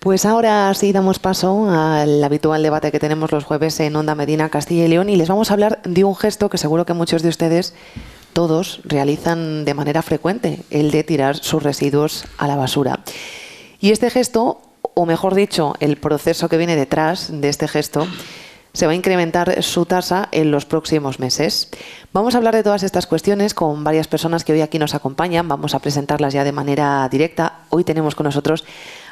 Pues ahora sí damos paso al habitual debate que tenemos los jueves en Onda Medina, Castilla y León, y les vamos a hablar de un gesto que seguro que muchos de ustedes, todos, realizan de manera frecuente, el de tirar sus residuos a la basura. Y este gesto, o mejor dicho, el proceso que viene detrás de este gesto, se va a incrementar su tasa en los próximos meses. Vamos a hablar de todas estas cuestiones con varias personas que hoy aquí nos acompañan. Vamos a presentarlas ya de manera directa. Hoy tenemos con nosotros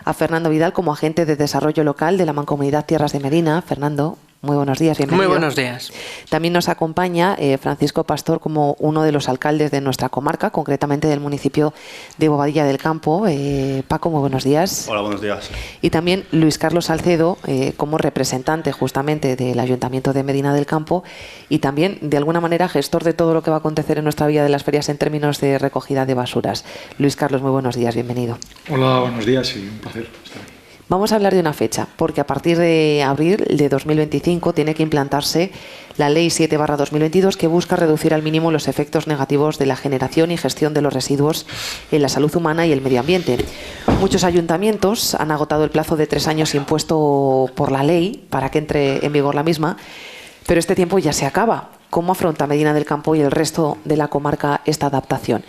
a Fernando Vidal como agente de desarrollo local de la Mancomunidad Tierras de Medina. Fernando, muy buenos días, bienvenido. Muy buenos días. También nos acompaña Francisco Pastor como uno de los alcaldes de nuestra comarca, concretamente del municipio de Bobadilla del Campo. Paco, muy buenos días. Hola, buenos días. Y también Luis Carlos Salcedo como representante justamente del Ayuntamiento de Medina del Campo y también de alguna manera gestor de todo lo que va a acontecer en nuestra vía de las ferias en términos de recogida de basuras. Luis Carlos, muy buenos días, bienvenido. Hola, buenos días y un placer estar aquí. Vamos a hablar de una fecha, porque a partir de abril de 2025 tiene que implantarse la Ley 7/2022 que busca reducir al mínimo los efectos negativos de la generación y gestión de los residuos en la salud humana y el medio ambiente. Muchos ayuntamientos han agotado el plazo de 3 años impuesto por la ley para que entre en vigor la misma, pero este tiempo ya se acaba. ¿Cómo afronta Medina del Campo y el resto de la comarca esta adaptación?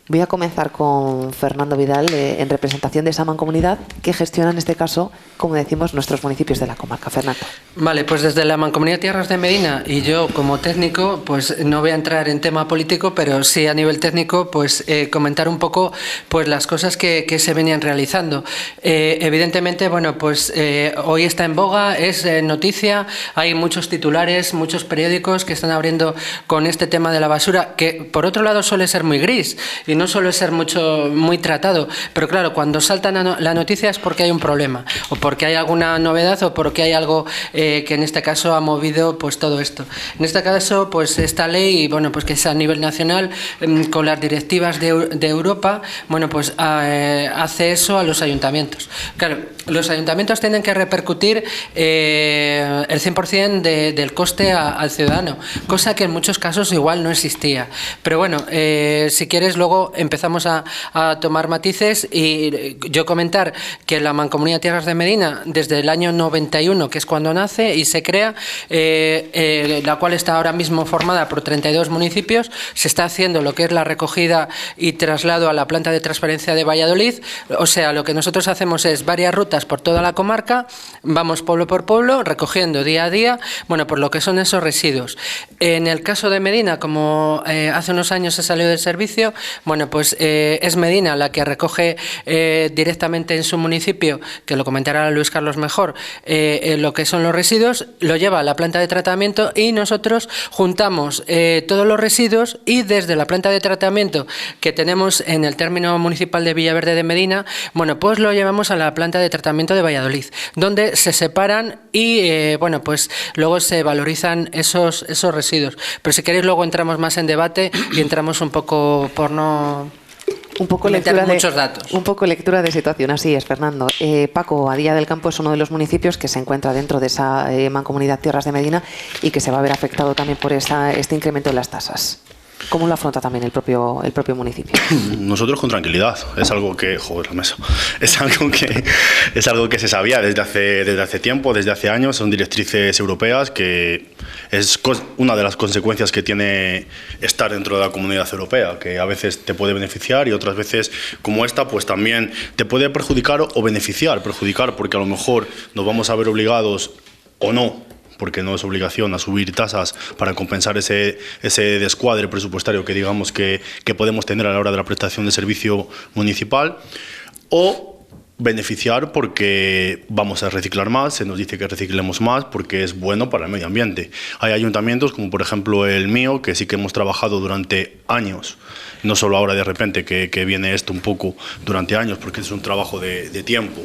Voy a comenzar con Fernando Vidal, en representación de esa mancomunidad que gestiona en este caso, como decimos, nuestros municipios de la comarca. Fernando. Vale, pues desde la Mancomunidad Tierras de Medina y yo como técnico, pues no voy a entrar en tema político, pero sí a nivel técnico, pues comentar un poco pues las cosas que se venían realizando. Evidentemente, bueno, pues hoy está en boga, es noticia, hay muchos titulares, muchos periódicos que están abriendo con este tema de la basura, que por otro lado suele ser muy gris y no suele ser muy tratado, pero claro, cuando saltan la noticia es porque hay un problema, o porque hay alguna novedad, o porque hay algo que en este caso ha movido pues todo esto. En este caso, pues esta ley, bueno, pues que es a nivel nacional, con las directivas de Europa, bueno, pues hace eso a los ayuntamientos. Claro, los ayuntamientos tienen que repercutir el 100% del coste al ciudadano, cosa que en muchos casos igual no existía. Pero bueno, si quieres luego empezamos a tomar matices y yo comentar que la Mancomunidad Tierras de Medina desde el año 91, que es cuando nace y se crea, la cual está ahora mismo formada por 32 municipios, se está haciendo lo que es la recogida y traslado a la planta de transferencia de Valladolid. O sea, lo que nosotros hacemos es varias rutas por toda la comarca, vamos pueblo por pueblo recogiendo día a día, bueno, por lo que son esos residuos. En el caso de Medina, como hace unos años se salió del servicio, bueno, pues es Medina la que recoge directamente en su municipio, que lo comentará Luis Carlos mejor, lo que son los residuos, lo lleva a la planta de tratamiento y nosotros juntamos todos los residuos y desde la planta de tratamiento que tenemos en el término municipal de Villaverde de Medina, bueno, pues lo llevamos a la planta de tratamiento de Valladolid, donde se separan y, bueno, pues luego se valorizan esos residuos. Pero si queréis luego entramos más en debate y entramos un poco por no... Un poco muchos datos. Un poco lectura de situación, así es, Fernando. Paco, Bobadilla del Campo es uno de los municipios que se encuentra dentro de esa Mancomunidad Tierras de Medina y que se va a ver afectado también por este incremento de las tasas. ¿Cómo lo afronta también el propio municipio? Nosotros con tranquilidad. Es algo que, joder, la mesa. Es algo que se sabía desde hace tiempo, desde hace años. Son directrices europeas que es una de las consecuencias que tiene estar dentro de la Comunidad Europea, que a veces te puede beneficiar y otras veces, como esta, pues también te puede perjudicar o beneficiar. Perjudicar porque a lo mejor nos vamos a ver obligados o no, porque no es obligación, a subir tasas para compensar ese descuadre presupuestario que digamos que podemos tener a la hora de la prestación de servicio municipal, o beneficiar porque vamos a reciclar más, se nos dice que reciclemos más porque es bueno para el medio ambiente. Hay ayuntamientos, como por ejemplo el mío, que sí que hemos trabajado durante años, no solo ahora de repente que viene esto un poco durante años, porque es un trabajo de tiempo.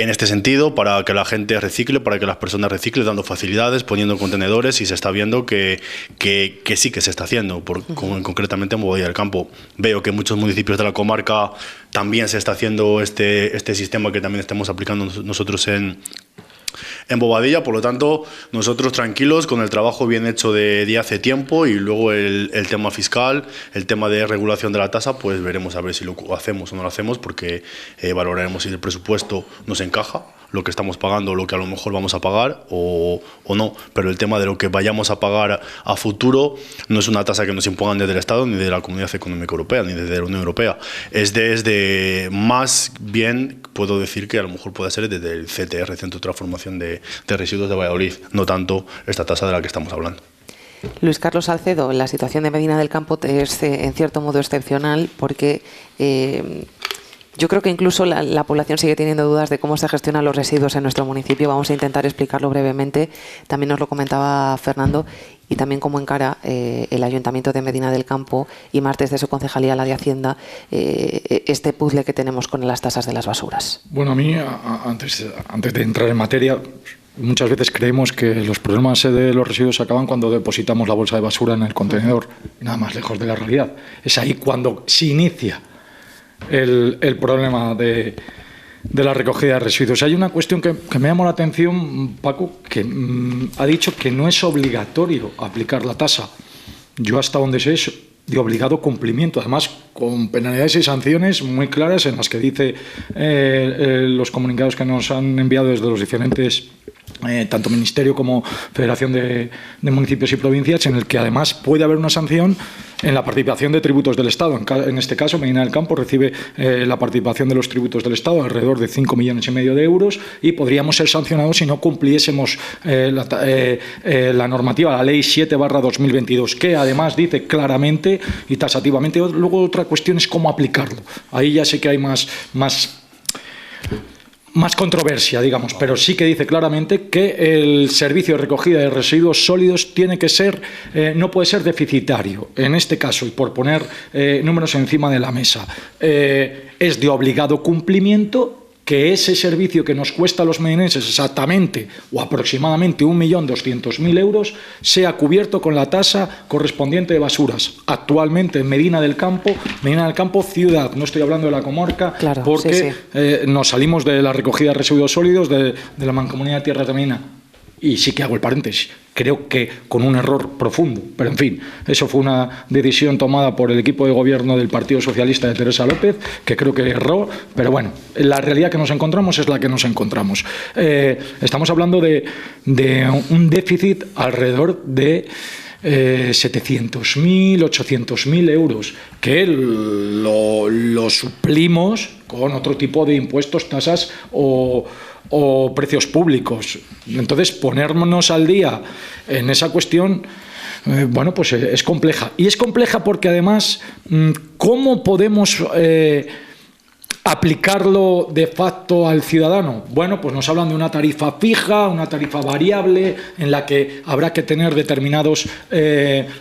En este sentido, para que la gente recicle, para que las personas reciclen, dando facilidades, poniendo contenedores, y se está viendo que sí que se está haciendo, concretamente en Bobadilla del Campo. Veo que en muchos municipios de la comarca también se está haciendo este sistema que también estamos aplicando nosotros en en Bobadilla. Por lo tanto, nosotros tranquilos con el trabajo bien hecho de hace tiempo, y luego el tema fiscal, el tema de regulación de la tasa, pues veremos a ver si lo hacemos o no lo hacemos, porque valoraremos si el presupuesto nos encaja, lo que estamos pagando, lo que a lo mejor vamos a pagar o no. Pero el tema de lo que vayamos a pagar a futuro no es una tasa que nos impongan desde el Estado, ni de la Comunidad Económica Europea, ni desde la Unión Europea. Es desde, más bien, puedo decir que a lo mejor puede ser desde el CTR, Centro de Transformación de Residuos de Valladolid, no tanto esta tasa de la que estamos hablando. Luis Carlos Salcedo, la situación de Medina del Campo es en cierto modo excepcional, porque yo creo que incluso la población sigue teniendo dudas de cómo se gestionan los residuos en nuestro municipio. Vamos a intentar explicarlo brevemente. También nos lo comentaba Fernando, y también cómo encara el Ayuntamiento de Medina del Campo, y más desde su concejalía, la de Hacienda, este puzzle que tenemos con las tasas de las basuras. Bueno, a mí, antes de entrar en materia, muchas veces creemos que los problemas de los residuos se acaban cuando depositamos la bolsa de basura en el contenedor. Nada más lejos de la realidad. Es ahí cuando se inicia el problema de la recogida de residuos. Hay una cuestión que me llamó la atención, Paco, que ha dicho que no es obligatorio aplicar la tasa. Yo, hasta donde sé, es de obligado cumplimiento, además con penalidades y sanciones muy claras, en las que dice los comunicados que nos han enviado desde los diferentes tanto Ministerio como Federación de Municipios y Provincias, en el que además puede haber una sanción en la participación de tributos del Estado. En este caso, Medina del Campo recibe la participación de los tributos del Estado, alrededor de 5,5 millones de euros, y podríamos ser sancionados si no cumpliésemos la normativa, la Ley 7/2022, que además dice claramente y tasativamente. Luego, otra cuestión es cómo aplicarlo. Ahí ya sé que hay más controversia, digamos, pero sí que dice claramente que el servicio de recogida de residuos sólidos tiene que ser, no puede ser deficitario. En este caso, y por poner números encima de la mesa, es de obligado cumplimiento que ese servicio que nos cuesta a los medinenses exactamente o aproximadamente 1.200.000 euros sea cubierto con la tasa correspondiente de basuras. Actualmente en Medina del Campo ciudad, no estoy hablando de la comarca, claro, porque sí. Nos salimos de la recogida de residuos sólidos de la Mancomunidad de Tierras de Medina. Y sí que hago el paréntesis, creo que con un error profundo, pero en fin, eso fue una decisión tomada por el equipo de gobierno del Partido Socialista de Teresa López, que creo que erró, pero bueno, la realidad que nos encontramos es la que nos encontramos. Estamos hablando de un déficit alrededor de 700.000, 800.000 euros, que lo suplimos con otro tipo de impuestos, tasas o precios públicos. Entonces, ponernos al día en esa cuestión, bueno, pues es compleja. Y es compleja porque además, ¿cómo podemos aplicarlo de facto al ciudadano? Bueno, pues nos hablan de una tarifa fija, una tarifa variable, en la que habrá que tener determinados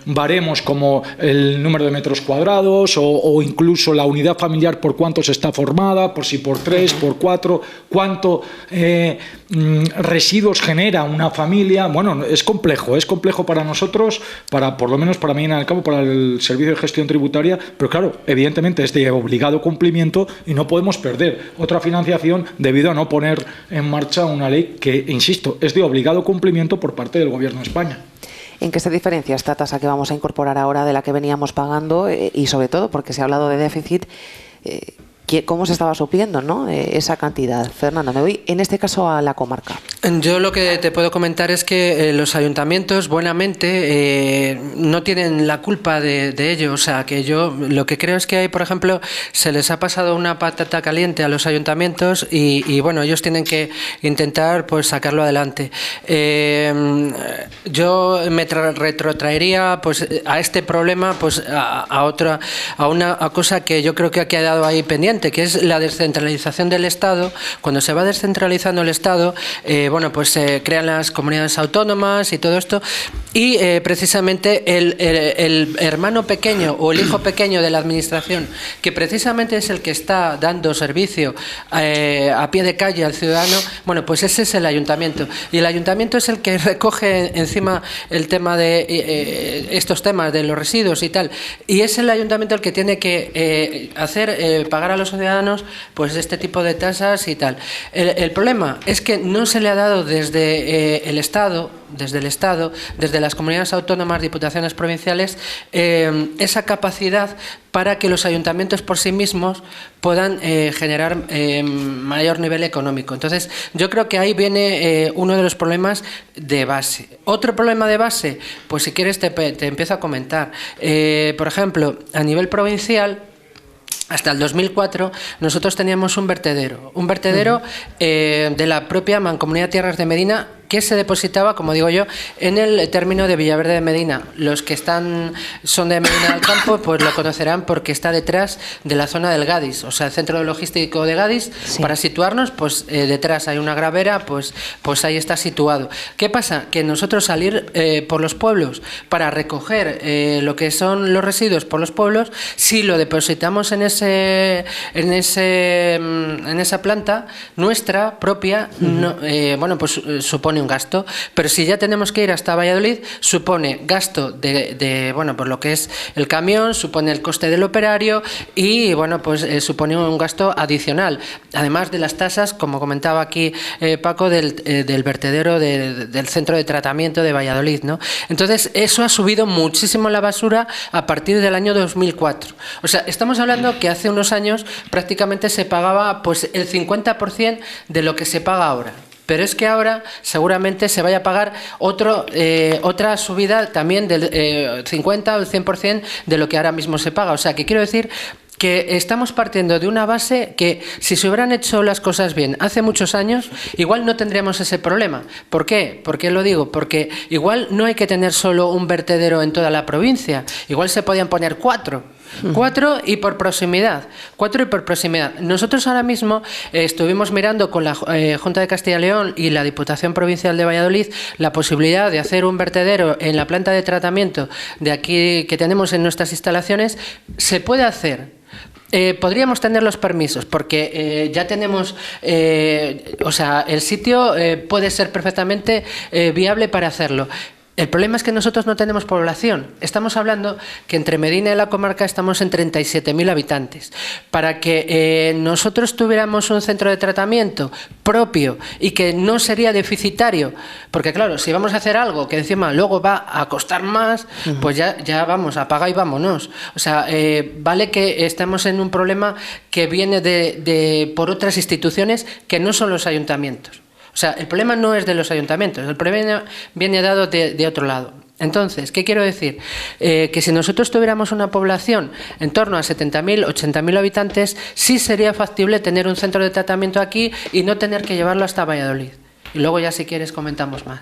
baremos, como el número de metros cuadrados o incluso la unidad familiar, por cuántos está formada, por si por 3, por 4, cuánto residuos genera una familia. Bueno, es complejo para nosotros, por lo menos para Medina del Campo, para el Servicio de Gestión Tributaria, pero claro, evidentemente es de obligado cumplimiento y no podemos perder otra financiación debido a no poner en marcha una ley que, insisto, es de obligado cumplimiento por parte del Gobierno de España. ¿En qué se diferencia esta tasa que vamos a incorporar ahora de la que veníamos pagando? Y sobre todo, porque se ha hablado de déficit, ¿cómo se estaba supliendo, ¿no?, esa cantidad? Fernando, me voy en este caso a la comarca. Yo lo que te puedo comentar es que los ayuntamientos buenamente no tienen la culpa de ello. O sea, que yo lo que creo es que hay, por ejemplo, se les ha pasado una patata caliente a los ayuntamientos y bueno, ellos tienen que intentar pues sacarlo adelante. Yo me retrotraería pues a este problema pues a una cosa que yo creo que ha quedado ahí pendiente, que es la descentralización del Estado. Cuando se va descentralizando el Estado, bueno, pues se crean las comunidades autónomas y todo esto, y precisamente el hermano pequeño o el hijo pequeño de la administración, que precisamente es el que está dando servicio a pie de calle al ciudadano, bueno, pues ese es el ayuntamiento. Y el ayuntamiento es el que recoge encima el tema de estos temas de los residuos y tal. Y es el ayuntamiento el que tiene que pagar a los ciudadanos pues este tipo de tasas y tal. El problema es que no se le ha dado desde el Estado, desde las comunidades autónomas, diputaciones provinciales, esa capacidad para que los ayuntamientos por sí mismos puedan generar mayor nivel económico. Entonces, yo creo que ahí viene uno de los problemas de base. Otro problema de base, pues si quieres te empiezo a comentar. Por ejemplo, a nivel provincial, hasta el 2004 nosotros teníamos un vertedero de la propia Mancomunidad Tierras de Medina, que se depositaba, como digo yo, en el término de Villaverde de Medina. Los que son de Medina del Campo, pues lo conocerán porque está detrás de la zona del Gadis, o sea, el centro logístico de Gadis. Sí. Para situarnos, pues detrás hay una gravera, pues ahí está situado. ¿Qué pasa? Que nosotros salir por los pueblos para recoger lo que son los residuos por los pueblos, si lo depositamos en esa planta nuestra propia, bueno, pues supone un gasto, pero si ya tenemos que ir hasta Valladolid, supone gasto de bueno, pues lo que es el camión, supone el coste del operario y bueno, pues supone un gasto adicional, además de las tasas, como comentaba aquí Paco, del vertedero del centro de tratamiento de Valladolid, ¿no? Entonces, eso ha subido muchísimo la basura a partir del año 2004. O sea, estamos hablando que hace unos años prácticamente se pagaba pues el 50% de lo que se paga ahora. Pero es que ahora seguramente se vaya a pagar otra subida también del 50 o el 100% de lo que ahora mismo se paga. O sea, que quiero decir que estamos partiendo de una base que, si se hubieran hecho las cosas bien hace muchos años, igual no tendríamos ese problema. ¿Por qué? ¿Por qué lo digo? Porque igual no hay que tener solo un vertedero en toda la provincia. Igual se podían poner 4 y por proximidad. Nosotros ahora mismo estuvimos mirando con la Junta de Castilla y León y la Diputación Provincial de Valladolid la posibilidad de hacer un vertedero en la planta de tratamiento de aquí que tenemos en nuestras instalaciones. Se puede hacer. Podríamos tener los permisos porque ya tenemos, o sea, el sitio puede ser perfectamente viable para hacerlo. El problema es que nosotros no tenemos población. Estamos hablando que entre Medina y la comarca estamos en 37.000 habitantes. Para que nosotros tuviéramos un centro de tratamiento propio y que no sería deficitario, porque claro, si vamos a hacer algo que encima luego va a costar más, pues ya vamos, apaga y vámonos. O sea, vale que estamos en un problema que viene por otras instituciones que no son los ayuntamientos. O sea, el problema no es de los ayuntamientos, el problema viene dado de otro lado. Entonces, ¿qué quiero decir? Que si nosotros tuviéramos una población en torno a 70.000, 80.000 habitantes, sí sería factible tener un centro de tratamiento aquí y no tener que llevarlo hasta Valladolid. Y luego ya, si quieres, comentamos más.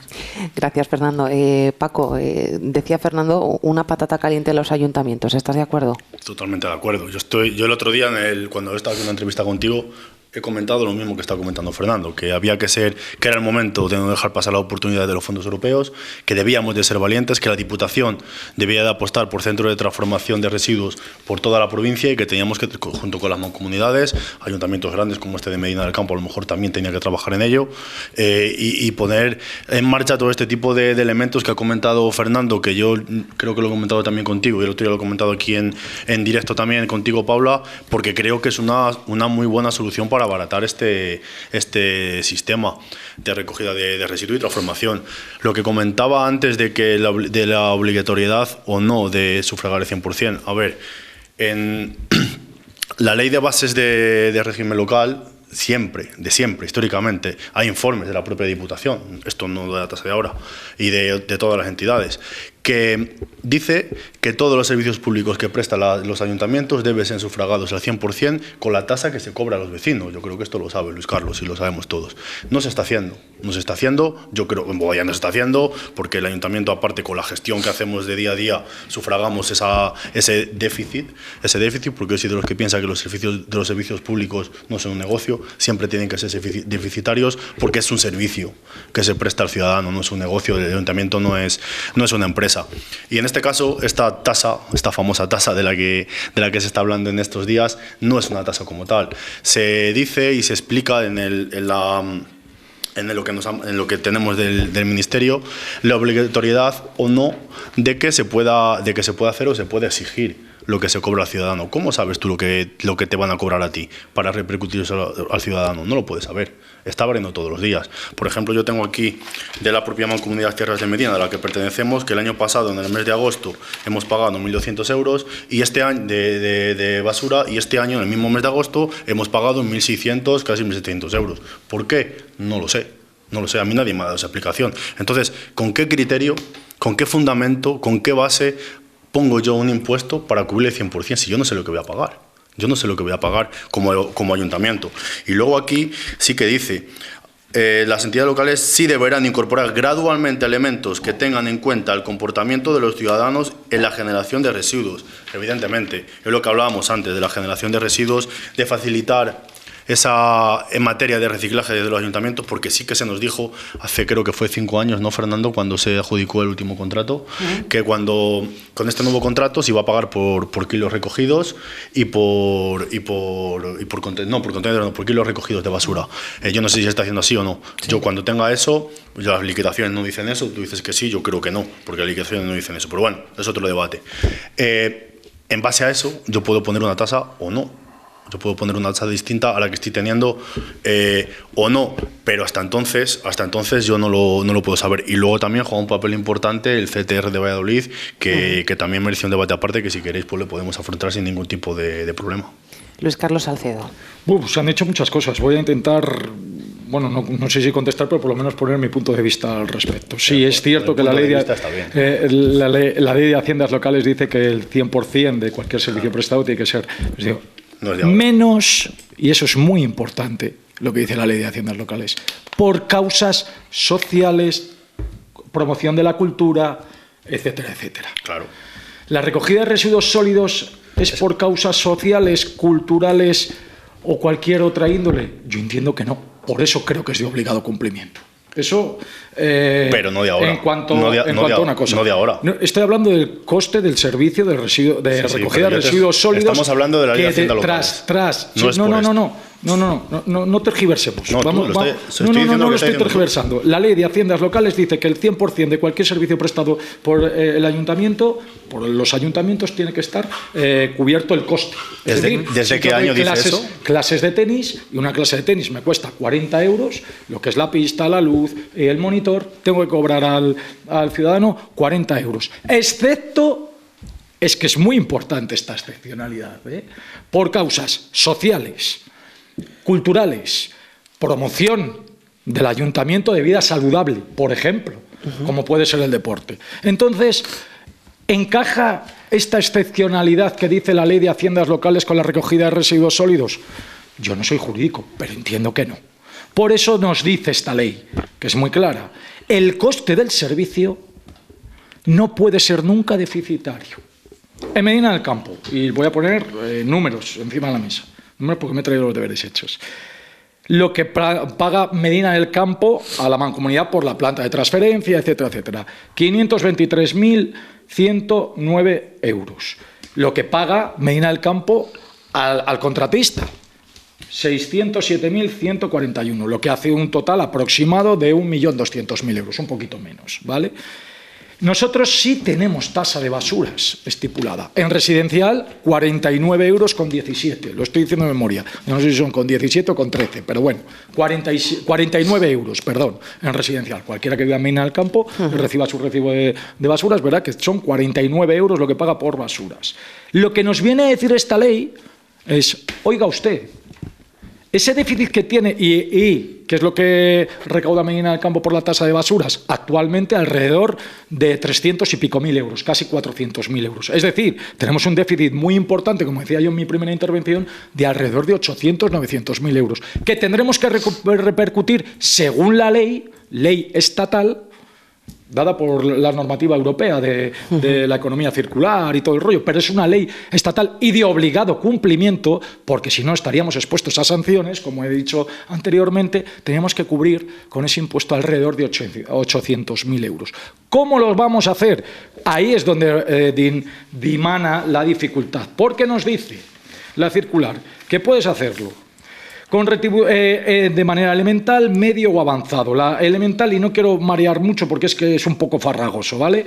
Gracias, Fernando. Paco, decía Fernando, una patata caliente en los ayuntamientos. ¿Estás de acuerdo? Totalmente de acuerdo. Yo el otro día, cuando estaba haciendo una entrevista contigo, he comentado lo mismo que está comentando Fernando, que que era el momento de no dejar pasar la oportunidad de los fondos europeos, que debíamos de ser valientes, que la Diputación debía de apostar por centros de transformación de residuos por toda la provincia y que teníamos que, junto con las mancomunidades, ayuntamientos grandes como este de Medina del Campo, a lo mejor también tenía que trabajar en ello y poner en marcha todo este tipo de elementos que ha comentado Fernando, que yo creo que lo he comentado también contigo y el otro día lo he comentado aquí en directo también contigo, Paula, porque creo que es una muy buena solución para abaratar este sistema de recogida de residuos y transformación. Lo que comentaba antes de la obligatoriedad o no de sufragar el 100%. A ver, en la ley de bases de régimen local, siempre, históricamente, hay informes de la propia Diputación, esto no de la tasa de ahora, y de todas las entidades, que dice que todos los servicios públicos que prestan los ayuntamientos deben ser sufragados al 100% con la tasa que se cobra a los vecinos. Yo creo que esto lo sabe Luis Carlos y lo sabemos todos. No se está haciendo. No se está haciendo, yo creo, ya no se está haciendo, porque el ayuntamiento, aparte con la gestión que hacemos de día a día, sufragamos ese déficit, porque yo soy de los que piensa que los servicios públicos no son un negocio, siempre tienen que ser deficitarios, porque es un servicio que se presta al ciudadano, no es un negocio, el ayuntamiento no es una empresa. Y en este caso, esta famosa tasa de la que se está hablando en estos días, no es una tasa como tal. Se dice y se explica en lo que tenemos del Ministerio, la obligatoriedad o no de que se pueda hacer o se puede exigir lo que se cobra al ciudadano. ¿Cómo sabes tú lo que te van a cobrar a ti para repercutir eso al ciudadano? No lo puedes saber. Está variando todos los días. Por ejemplo, yo tengo aquí de la propia Mancomunidad Tierras de Medina, a la que pertenecemos, que el año pasado, en el mes de agosto, hemos pagado 1.200 euros y este año de basura, y este año, en el mismo mes de agosto, hemos pagado 1.600, casi 1.700 euros. ¿Por qué? No lo sé. No lo sé, a mí nadie me ha dado esa explicación. Entonces, ¿con qué criterio, con qué fundamento, con qué base pongo yo un impuesto para cubrir el 100% si yo no sé lo que voy a pagar? Yo no sé lo que voy a pagar como ayuntamiento. Y luego aquí sí que dice, las entidades locales sí deberán incorporar gradualmente elementos que tengan en cuenta el comportamiento de los ciudadanos en la generación de residuos. Evidentemente, es lo que hablábamos antes de la generación de residuos, de facilitar en materia de reciclaje de los ayuntamientos, porque sí que se nos dijo hace, creo que fue 5 años, ¿no, Fernando?, cuando se adjudicó el último contrato, que con este nuevo contrato se iba a pagar por kilos recogidos por kilos recogidos de basura. Yo no sé si se está haciendo así o no. Sí. Yo cuando tenga eso, las liquidaciones no dicen eso, tú dices que sí, yo creo que no, porque las liquidaciones no dicen eso, pero bueno, es otro debate. En base a eso, yo puedo poner una tasa o no. Yo puedo poner una tasa distinta a la que estoy teniendo o no, pero hasta entonces yo no lo puedo saber. Y luego también juega un papel importante el CTR de Valladolid, que también merece un debate aparte, que si queréis pues le podemos afrontar sin ningún tipo de problema. Luis Carlos Salcedo. Se han hecho muchas cosas. Voy a intentar, no sé si contestar, pero por lo menos poner mi punto de vista al respecto. Sí, es cierto que la ley de Haciendas Locales dice que el 100% de cualquier servicio prestado tiene que ser menos, y eso es muy importante, lo que dice la ley de Haciendas Locales, por causas sociales, promoción de la cultura, etcétera, etcétera. Claro. La recogida de residuos sólidos es por causas sociales, culturales o cualquier otra índole. Yo entiendo que no. Por eso creo que es de obligado cumplimiento. Eso, pero no de ahora. En cuanto a una cosa. No de ahora. Estoy hablando del coste del servicio de recogida de residuos sólidos. Estamos hablando de la ley de Hacienda local. No tergiversemos. No lo estoy tergiversando. La ley de Haciendas Locales dice que el 100% de cualquier servicio prestado por el ayuntamiento, por los ayuntamientos, tiene que estar cubierto el coste. ¿Desde qué año dice eso? Clases de tenis, y una clase de tenis me cuesta 40 euros, lo que es la pista, la luz, el monitor, tengo que cobrar al ciudadano 40 euros. Excepto, es que es muy importante esta excepcionalidad, por causas sociales, culturales, promoción del ayuntamiento de vida saludable, por ejemplo, como puede ser el deporte. Entonces, ¿encaja esta excepcionalidad que dice la ley de Haciendas Locales con la recogida de residuos sólidos? Yo no soy jurídico, pero entiendo que no. Por eso nos dice esta ley, que es muy clara, el coste del servicio no puede ser nunca deficitario. En Medina del Campo, y voy a poner números encima de la mesa, porque me he traído los deberes hechos. Lo que paga Medina del Campo a la Mancomunidad por la planta de transferencia, etcétera, etcétera. 523.109 euros. Lo que paga Medina del Campo al contratista, 607.141, lo que hace un total aproximado de 1.200.000 euros, un poquito menos, ¿vale? Nosotros sí tenemos tasa de basuras estipulada. En residencial, 49,17 euros. Lo estoy diciendo de memoria. No sé si son con 17 o con 13, pero bueno, 49 euros, perdón, en residencial. Cualquiera que viva en Medina del Campo y reciba su recibo de basuras, verá que son 49 euros lo que paga por basuras. Lo que nos viene a decir esta ley es, oiga usted, ese déficit que tiene y ¿qué es lo que recauda Medina del Campo por la tasa de basuras? Actualmente alrededor de 300 y pico mil euros, casi 400.000 euros. Es decir, tenemos un déficit muy importante, como decía yo en mi primera intervención, de alrededor de 800, 900.000 euros, que tendremos que repercutir según la ley estatal, dada por la normativa europea de la economía circular y todo el rollo, pero es una ley estatal y de obligado cumplimiento, porque si no estaríamos expuestos a sanciones, como he dicho anteriormente, teníamos que cubrir con ese impuesto alrededor de 800.000 euros. ¿Cómo lo vamos a hacer? Ahí es donde dimana la dificultad, porque nos dice la circular que puedes hacerlo de manera elemental, medio o avanzado. La elemental, y no quiero marear mucho porque es que es un poco farragoso, ¿vale?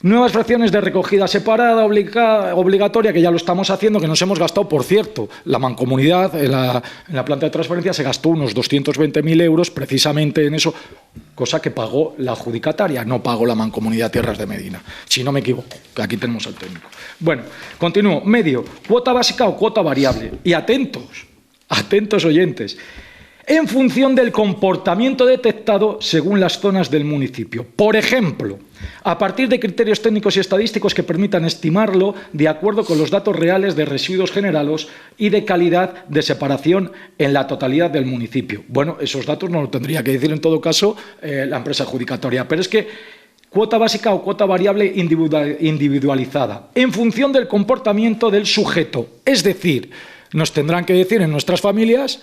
Nuevas fracciones de recogida separada, obligatoria, que ya lo estamos haciendo, que nos hemos gastado, por cierto, la mancomunidad en la planta de transferencia se gastó unos 220.000 euros precisamente en eso, cosa que pagó la adjudicataria, no pagó la mancomunidad Tierras de Medina, si no me equivoco, que aquí tenemos al técnico. Bueno, continúo. Medio, cuota básica o cuota variable. Y atentos oyentes, en función del comportamiento detectado según las zonas del municipio. Por ejemplo, a partir de criterios técnicos y estadísticos que permitan estimarlo de acuerdo con los datos reales de residuos generados y de calidad de separación en la totalidad del municipio. Bueno, esos datos no lo tendría que decir en todo caso la empresa adjudicatoria, pero es que cuota básica o cuota variable individualizada, en función del comportamiento del sujeto. Es decir, nos tendrán que decir en nuestras familias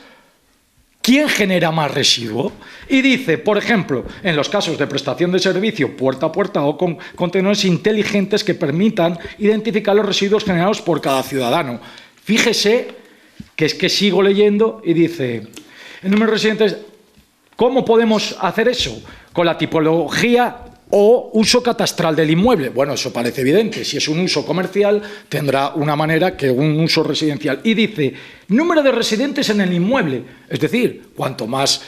quién genera más residuo. Y dice, por ejemplo, en los casos de prestación de servicio puerta a puerta o con contenedores inteligentes que permitan identificar los residuos generados por cada ciudadano. Fíjese que es que sigo leyendo y dice, el número de residentes, ¿cómo podemos hacer eso? Con la tipología o uso catastral del inmueble. Bueno, eso parece evidente. Si es un uso comercial, tendrá una manera que un uso residencial. Y dice, número de residentes en el inmueble. Es decir, cuanto más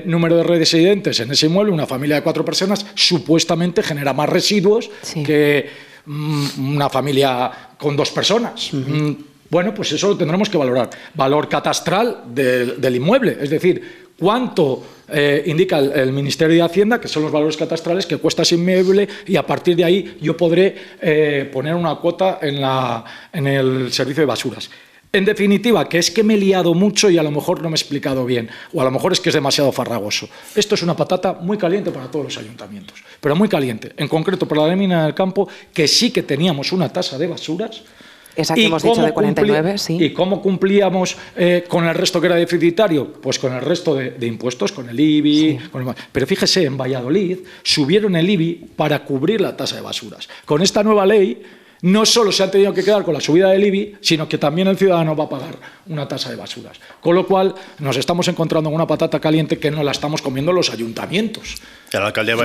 número de residentes en ese inmueble, una familia de 4 personas, supuestamente genera más residuos que una familia con 2 personas. Bueno, pues eso lo tendremos que valorar. Valor catastral del inmueble. Es decir, cuánto indica el Ministerio de Hacienda, que son los valores catastrales que cuesta ese inmueble, y a partir de ahí yo podré poner una cuota en el servicio de basuras. En definitiva, que es que me he liado mucho y a lo mejor no me he explicado bien, o a lo mejor es que es demasiado farragoso. Esto es una patata muy caliente para todos los ayuntamientos, pero muy caliente. En concreto para la de Medina del Campo, que sí que teníamos una tasa de basuras. Esa que hemos dicho de 49, sí. ¿Y cómo cumplíamos con el resto que era deficitario? Pues con el resto de impuestos, con el IBI. Sí. Pero fíjese, en Valladolid subieron el IBI para cubrir la tasa de basuras. Con esta nueva ley no solo se han tenido que quedar con la subida del IBI, sino que también el ciudadano va a pagar una tasa de basuras. Con lo cual nos estamos encontrando en una patata caliente que no la estamos comiendo los ayuntamientos. El alcalde de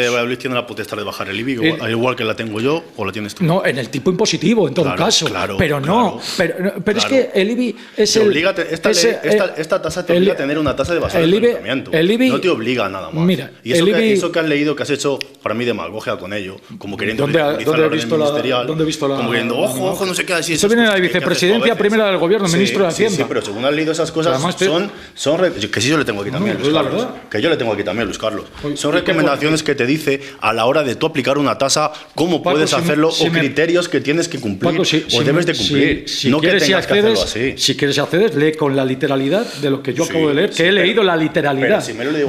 Valladolid tiene la potestad de bajar el IBI, al igual que la tengo yo o la tienes tú. No, en el tipo impositivo, en todo caso. Claro, pero no, pero es que el IBI es esta tasa te obliga a tener una tasa de basuras del ayuntamiento. No te obliga a nada más. Mira, y eso que has leído, que has hecho, para mí, demagogia con ello, como queriendo ridiculizar la orden ministerial, como queriendo, ojo, no sé qué decir. Esto viene de la vicepresidencia primera del gobierno, ministro de Hacienda. Sí, pero según has leído esas cosas, que sí yo le tengo aquí también, Luis Carlos. Que yo le tengo aquí también, Luis Carlos. Son recomendaciones que te dice a la hora de tú aplicar una tasa, cómo puedes hacerlo o criterios que tienes que cumplir o debes de cumplir. No que tengas que hacerlo así. Si quieres accedes, lee con la literalidad de lo que yo acabo de leer, que he leído la literalidad.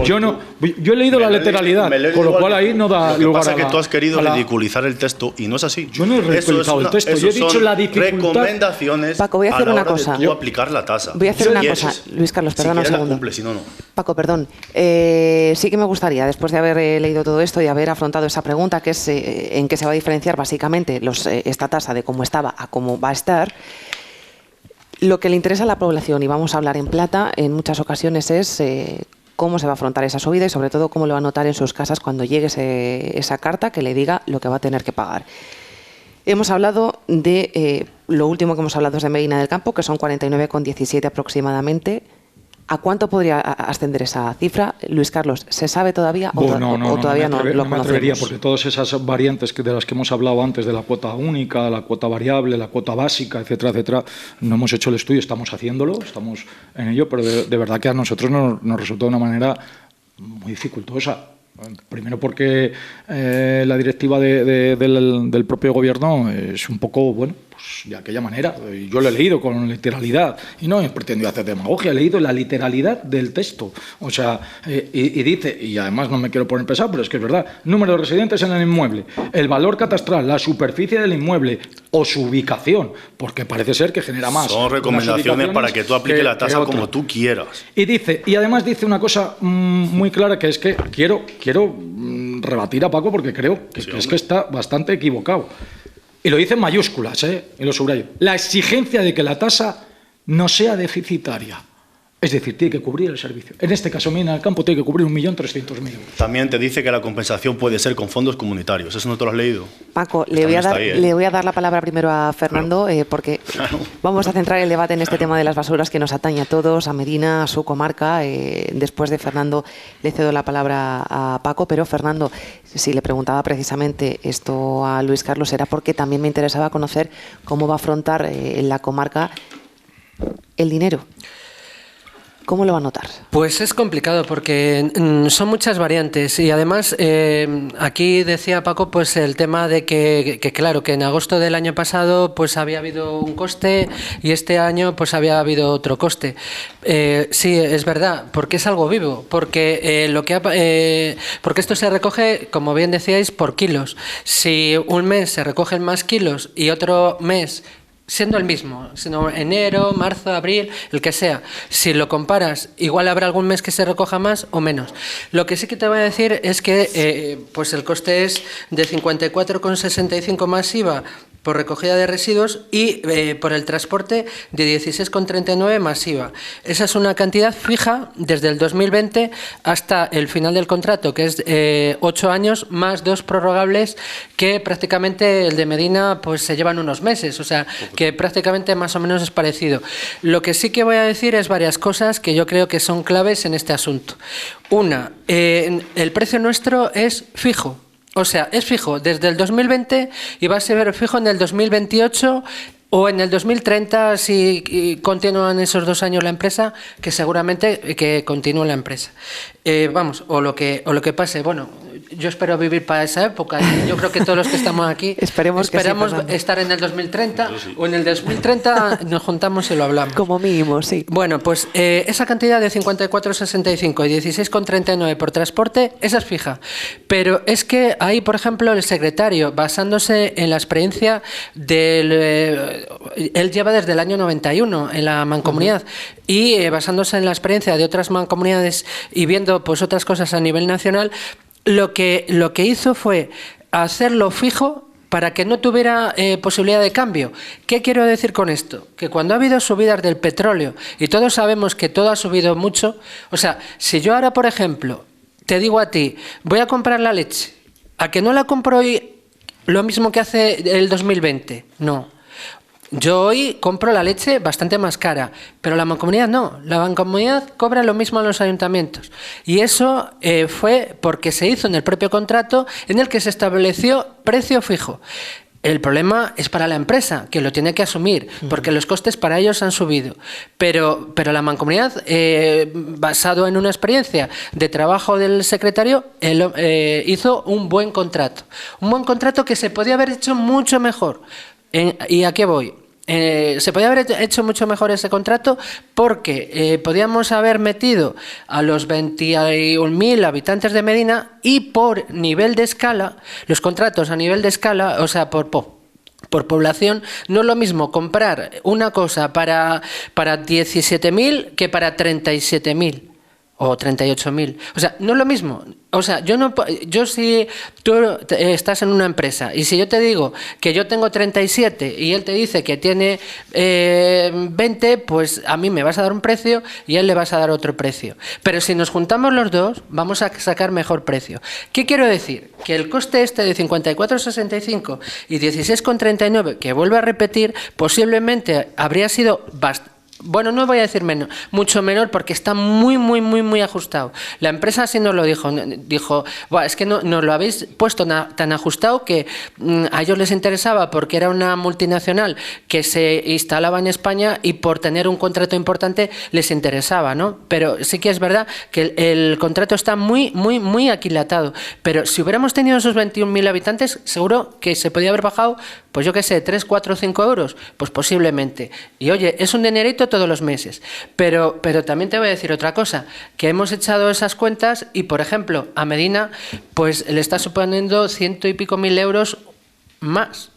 Yo he leído la literalidad, con lo cual ahí no da lugar a la... Lo que pasa es que tú has querido ridiculizar el texto y no es así. Yo no he ridiculizado el texto, yo he dicho la dificultad. Recomendaciones Paco, voy a hacer una cosa. De tú aplicar la tasa. Voy a hacer una cosa, Luis Carlos, perdona un segundo. Cumple, si no, no. Paco, perdón. Sí que me gustaría, después de haber leído todo esto y haber afrontado esa pregunta, que es en qué se va a diferenciar básicamente esta tasa de cómo estaba a cómo va a estar, lo que le interesa a la población, y vamos a hablar en plata, en muchas ocasiones es cómo se va a afrontar esa subida y sobre todo cómo lo va a notar en sus casas cuando llegue esa carta que le diga lo que va a tener que pagar. Hemos hablado de, lo último que hemos hablado es de Medina del Campo, que son 49,17 aproximadamente. ¿A cuánto podría ascender esa cifra? Luis Carlos, ¿se sabe todavía o todavía no lo conocemos? No me atrevería, porque todas esas variantes de las que hemos hablado antes, de la cuota única, la cuota variable, la cuota básica, etcétera, etcétera, no hemos hecho el estudio, estamos haciéndolo, estamos en ello, pero de verdad que a nosotros nos resultó de una manera muy dificultosa. Primero porque la directiva del propio gobierno es un poco, bueno, pues de aquella manera. Yo lo he leído con literalidad y no he pretendido hacer demagogia, he leído la literalidad del texto. O sea, y dice, y además no me quiero poner pesado, pero es que es verdad, número de residentes en el inmueble, el valor catastral, la superficie del inmueble o su ubicación, porque parece ser que genera más. Son recomendaciones para que tú apliques la tasa como tú quieras. Y dice, y además dice una cosa muy clara, que es que quiero rebatir a Paco porque creo que, es que está bastante equivocado. Y lo dice en mayúsculas, y lo subrayo. La exigencia de que la tasa no sea deficitaria. Es decir, tiene que cubrir el servicio. En este caso, Mina del Campo tiene que cubrir 1.300.000 euros. También te dice que la compensación puede ser con fondos comunitarios. ¿Eso no te lo has leído? Paco, le voy a dar la palabra primero a Fernando, porque vamos a centrar el debate en este tema de las basuras que nos atañe a todos, a Medina, a su comarca. Después de Fernando le cedo la palabra a Paco, pero Fernando, si le preguntaba precisamente esto a Luis Carlos, era porque también me interesaba conocer cómo va a afrontar en la comarca el dinero. ¿Cómo lo va a notar? Pues es complicado porque son muchas variantes y además aquí decía Paco pues el tema de que claro, que en agosto del año pasado pues había habido un coste y este año pues había habido otro coste. Sí, es verdad, porque es algo vivo, porque porque esto se recoge, como bien decíais, por kilos. Si un mes se recogen más kilos y otro mes siendo el mismo, sino enero, marzo, abril, el que sea. Si lo comparas, igual habrá algún mes que se recoja más o menos. Lo que sí que te voy a decir es que pues el coste es de 54,65 más IVA por recogida de residuos y por el transporte de 16,39 más IVA. Esa es una cantidad fija desde el 2020 hasta el final del contrato, que es 8 años más 2 prorrogables, que prácticamente el de Medina pues se llevan unos meses, o sea que prácticamente más o menos es parecido. Lo que sí que voy a decir es varias cosas que yo creo que son claves en este asunto. Una, el precio nuestro es fijo. O sea, es fijo desde el 2020 y va a ser fijo en el 2028 o en el 2030 si continúan esos 2 años la empresa, que seguramente que continúe la empresa. Vamos, o lo que pase. Bueno, yo espero vivir para esa época. Yo creo que todos los que estamos aquí esperamos estar en el 2030 o en el 2030 nos juntamos y lo hablamos. Como mínimo, sí. Bueno, pues esa cantidad de 54,65 y 16,39 por transporte, esa es fija. Pero es que ahí, por ejemplo, el secretario, basándose en la experiencia él lleva desde el año 91 en la mancomunidad y basándose en la experiencia de otras mancomunidades y viendo pues otras cosas a nivel nacional, lo que hizo fue hacerlo fijo para que no tuviera posibilidad de cambio. ¿Qué quiero decir con esto? Que cuando ha habido subidas del petróleo, y todos sabemos que todo ha subido mucho, o sea, si yo ahora, por ejemplo, te digo a ti, voy a comprar la leche, ¿a que no la compro hoy lo mismo que hace el 2020? No. Yo hoy compro la leche bastante más cara, pero la mancomunidad no. La mancomunidad cobra lo mismo a los ayuntamientos. Y eso fue porque se hizo en el propio contrato en el que se estableció precio fijo. El problema es para la empresa, que lo tiene que asumir, porque los costes para ellos han subido. Pero la mancomunidad, basado en una experiencia de trabajo del secretario, hizo un buen contrato. Un buen contrato que se podía haber hecho mucho mejor. ¿Y a qué voy? Se podía haber hecho mucho mejor ese contrato porque podíamos haber metido a los 21.000 habitantes de Medina y por nivel de escala, los contratos a nivel de escala, o sea, por población, no es lo mismo comprar una cosa para 17.000 que para 37.000. O 38.000. O sea, no es lo mismo. O sea, yo si tú estás en una empresa y si yo te digo que yo tengo 37 y él te dice que tiene 20, pues a mí me vas a dar un precio y a él le vas a dar otro precio. Pero si nos juntamos los dos, vamos a sacar mejor precio. ¿Qué quiero decir? Que el coste este de 54,65 y 16,39, que vuelvo a repetir, posiblemente habría sido bueno, no voy a decir menos, mucho menor, porque está muy ajustado. La empresa sí nos lo dijo, es que nos lo habéis puesto tan ajustado que a ellos les interesaba porque era una multinacional que se instalaba en España y por tener un contrato importante les interesaba, ¿no? Pero sí que es verdad que el contrato está muy aquilatado. Pero si hubiéramos tenido esos 21.000 habitantes, seguro que se podía haber bajado, pues yo qué sé, 3, 4, 5 euros, pues posiblemente. Y oye, es un dinerito todos los meses. Pero también te voy a decir otra cosa, que hemos echado esas cuentas y, por ejemplo, a Medina, pues le está suponiendo 100 y pico mil euros más.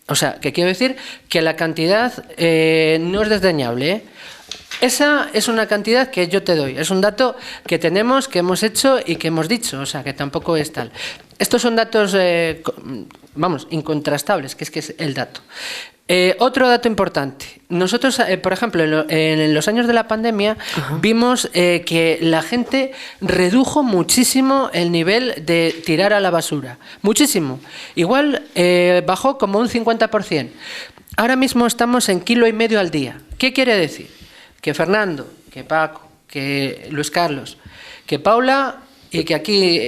O sea, que quiero decir que la cantidad no es desdeñable, ¿eh? Esa es una cantidad que yo te doy, es un dato que tenemos, que hemos hecho y que hemos dicho, o sea, que tampoco es tal. Estos son datos, incontrastables, que es el dato. Otro dato importante. Nosotros, por ejemplo, en los años de la pandemia, vimos que la gente redujo muchísimo el nivel de tirar a la basura. Muchísimo. Igual bajó como un 50%. Ahora mismo estamos en 1,5 kilos al día. ¿Qué quiere decir? Que Fernando, que Paco, que Luis Carlos, que Paula y que aquí,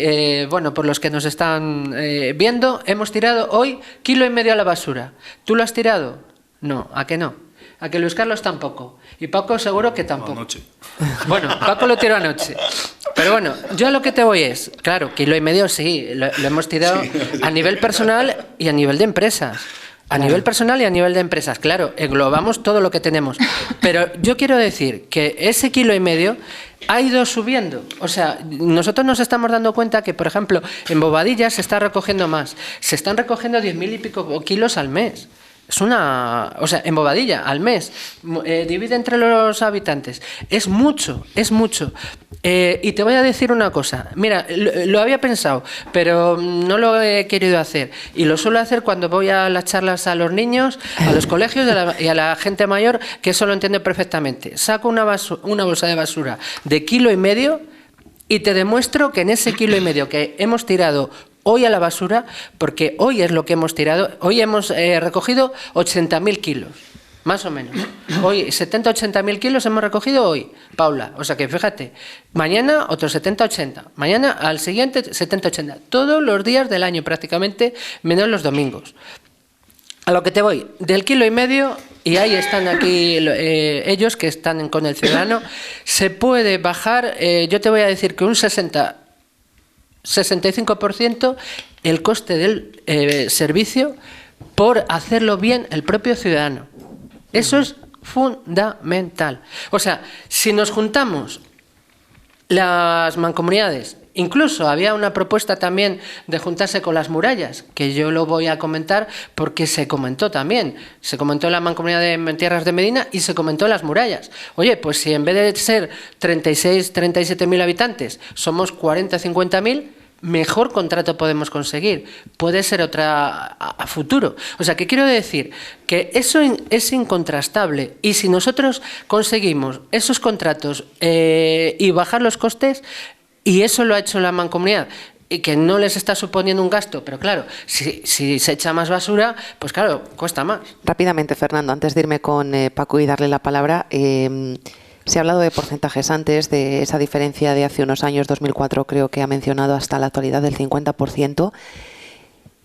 por los que nos están viendo, hemos tirado hoy 1,5 kilos a la basura. ¿Tú lo has tirado? No, ¿a que no? ¿A que Luis Carlos tampoco? Y Paco seguro que tampoco. Anoche. Bueno, Paco lo tiró anoche. Pero bueno, yo a lo que te voy es, claro, 1,5 kilos sí, lo hemos tirado a nivel personal y a nivel de empresas. A nivel personal y a nivel de empresas, claro, englobamos todo lo que tenemos. Pero yo quiero decir que ese 1,5 kilos ha ido subiendo. O sea, nosotros nos estamos dando cuenta que, por ejemplo, en Bobadilla se está recogiendo más. Se están recogiendo 10.000 y pico kilos al mes. Es una... O sea, en Bobadilla, al mes. Divide entre los habitantes. Es mucho, es mucho. Y te voy a decir una cosa. Mira, lo había pensado, pero no lo he querido hacer. Y lo suelo hacer cuando voy a las charlas a los niños, a los colegios y a la gente mayor, que eso lo entiende perfectamente. Saco una bolsa de basura de 1,5 kilos y te demuestro que en ese 1,5 kilos que hemos tirado hoy a la basura, porque hoy es lo que hemos tirado, hoy hemos recogido 80.000 kilos. Más o menos. Hoy 70-80.000 kilos hemos recogido hoy, Paula. O sea que fíjate, mañana otros 70-80. Mañana al siguiente 70-80. Todos los días del año prácticamente, menos los domingos. A lo que te voy, del 1,5 kilos, y ahí están aquí ellos que están con el ciudadano, se puede bajar, yo te voy a decir que un 65% el coste del servicio por hacerlo bien el propio ciudadano. Eso es fundamental. O sea, si nos juntamos las mancomunidades, incluso había una propuesta también de juntarse con las murallas, que yo lo voy a comentar porque se comentó también. Se comentó en la mancomunidad de Tierras de Medina y se comentó en las murallas. Oye, pues si en vez de ser 37.000 habitantes somos 50.000, mejor contrato podemos conseguir. Puede ser otra a futuro. O sea, que quiero decir que eso es incontrastable. Y si nosotros conseguimos esos contratos y bajar los costes, y eso lo ha hecho la mancomunidad, y que no les está suponiendo un gasto, pero claro, si se echa más basura, pues claro, cuesta más. Rápidamente, Fernando, antes de irme con Paco y darle la palabra, se ha hablado de porcentajes antes, de esa diferencia de hace unos años, 2004 creo que ha mencionado hasta la actualidad del 50%.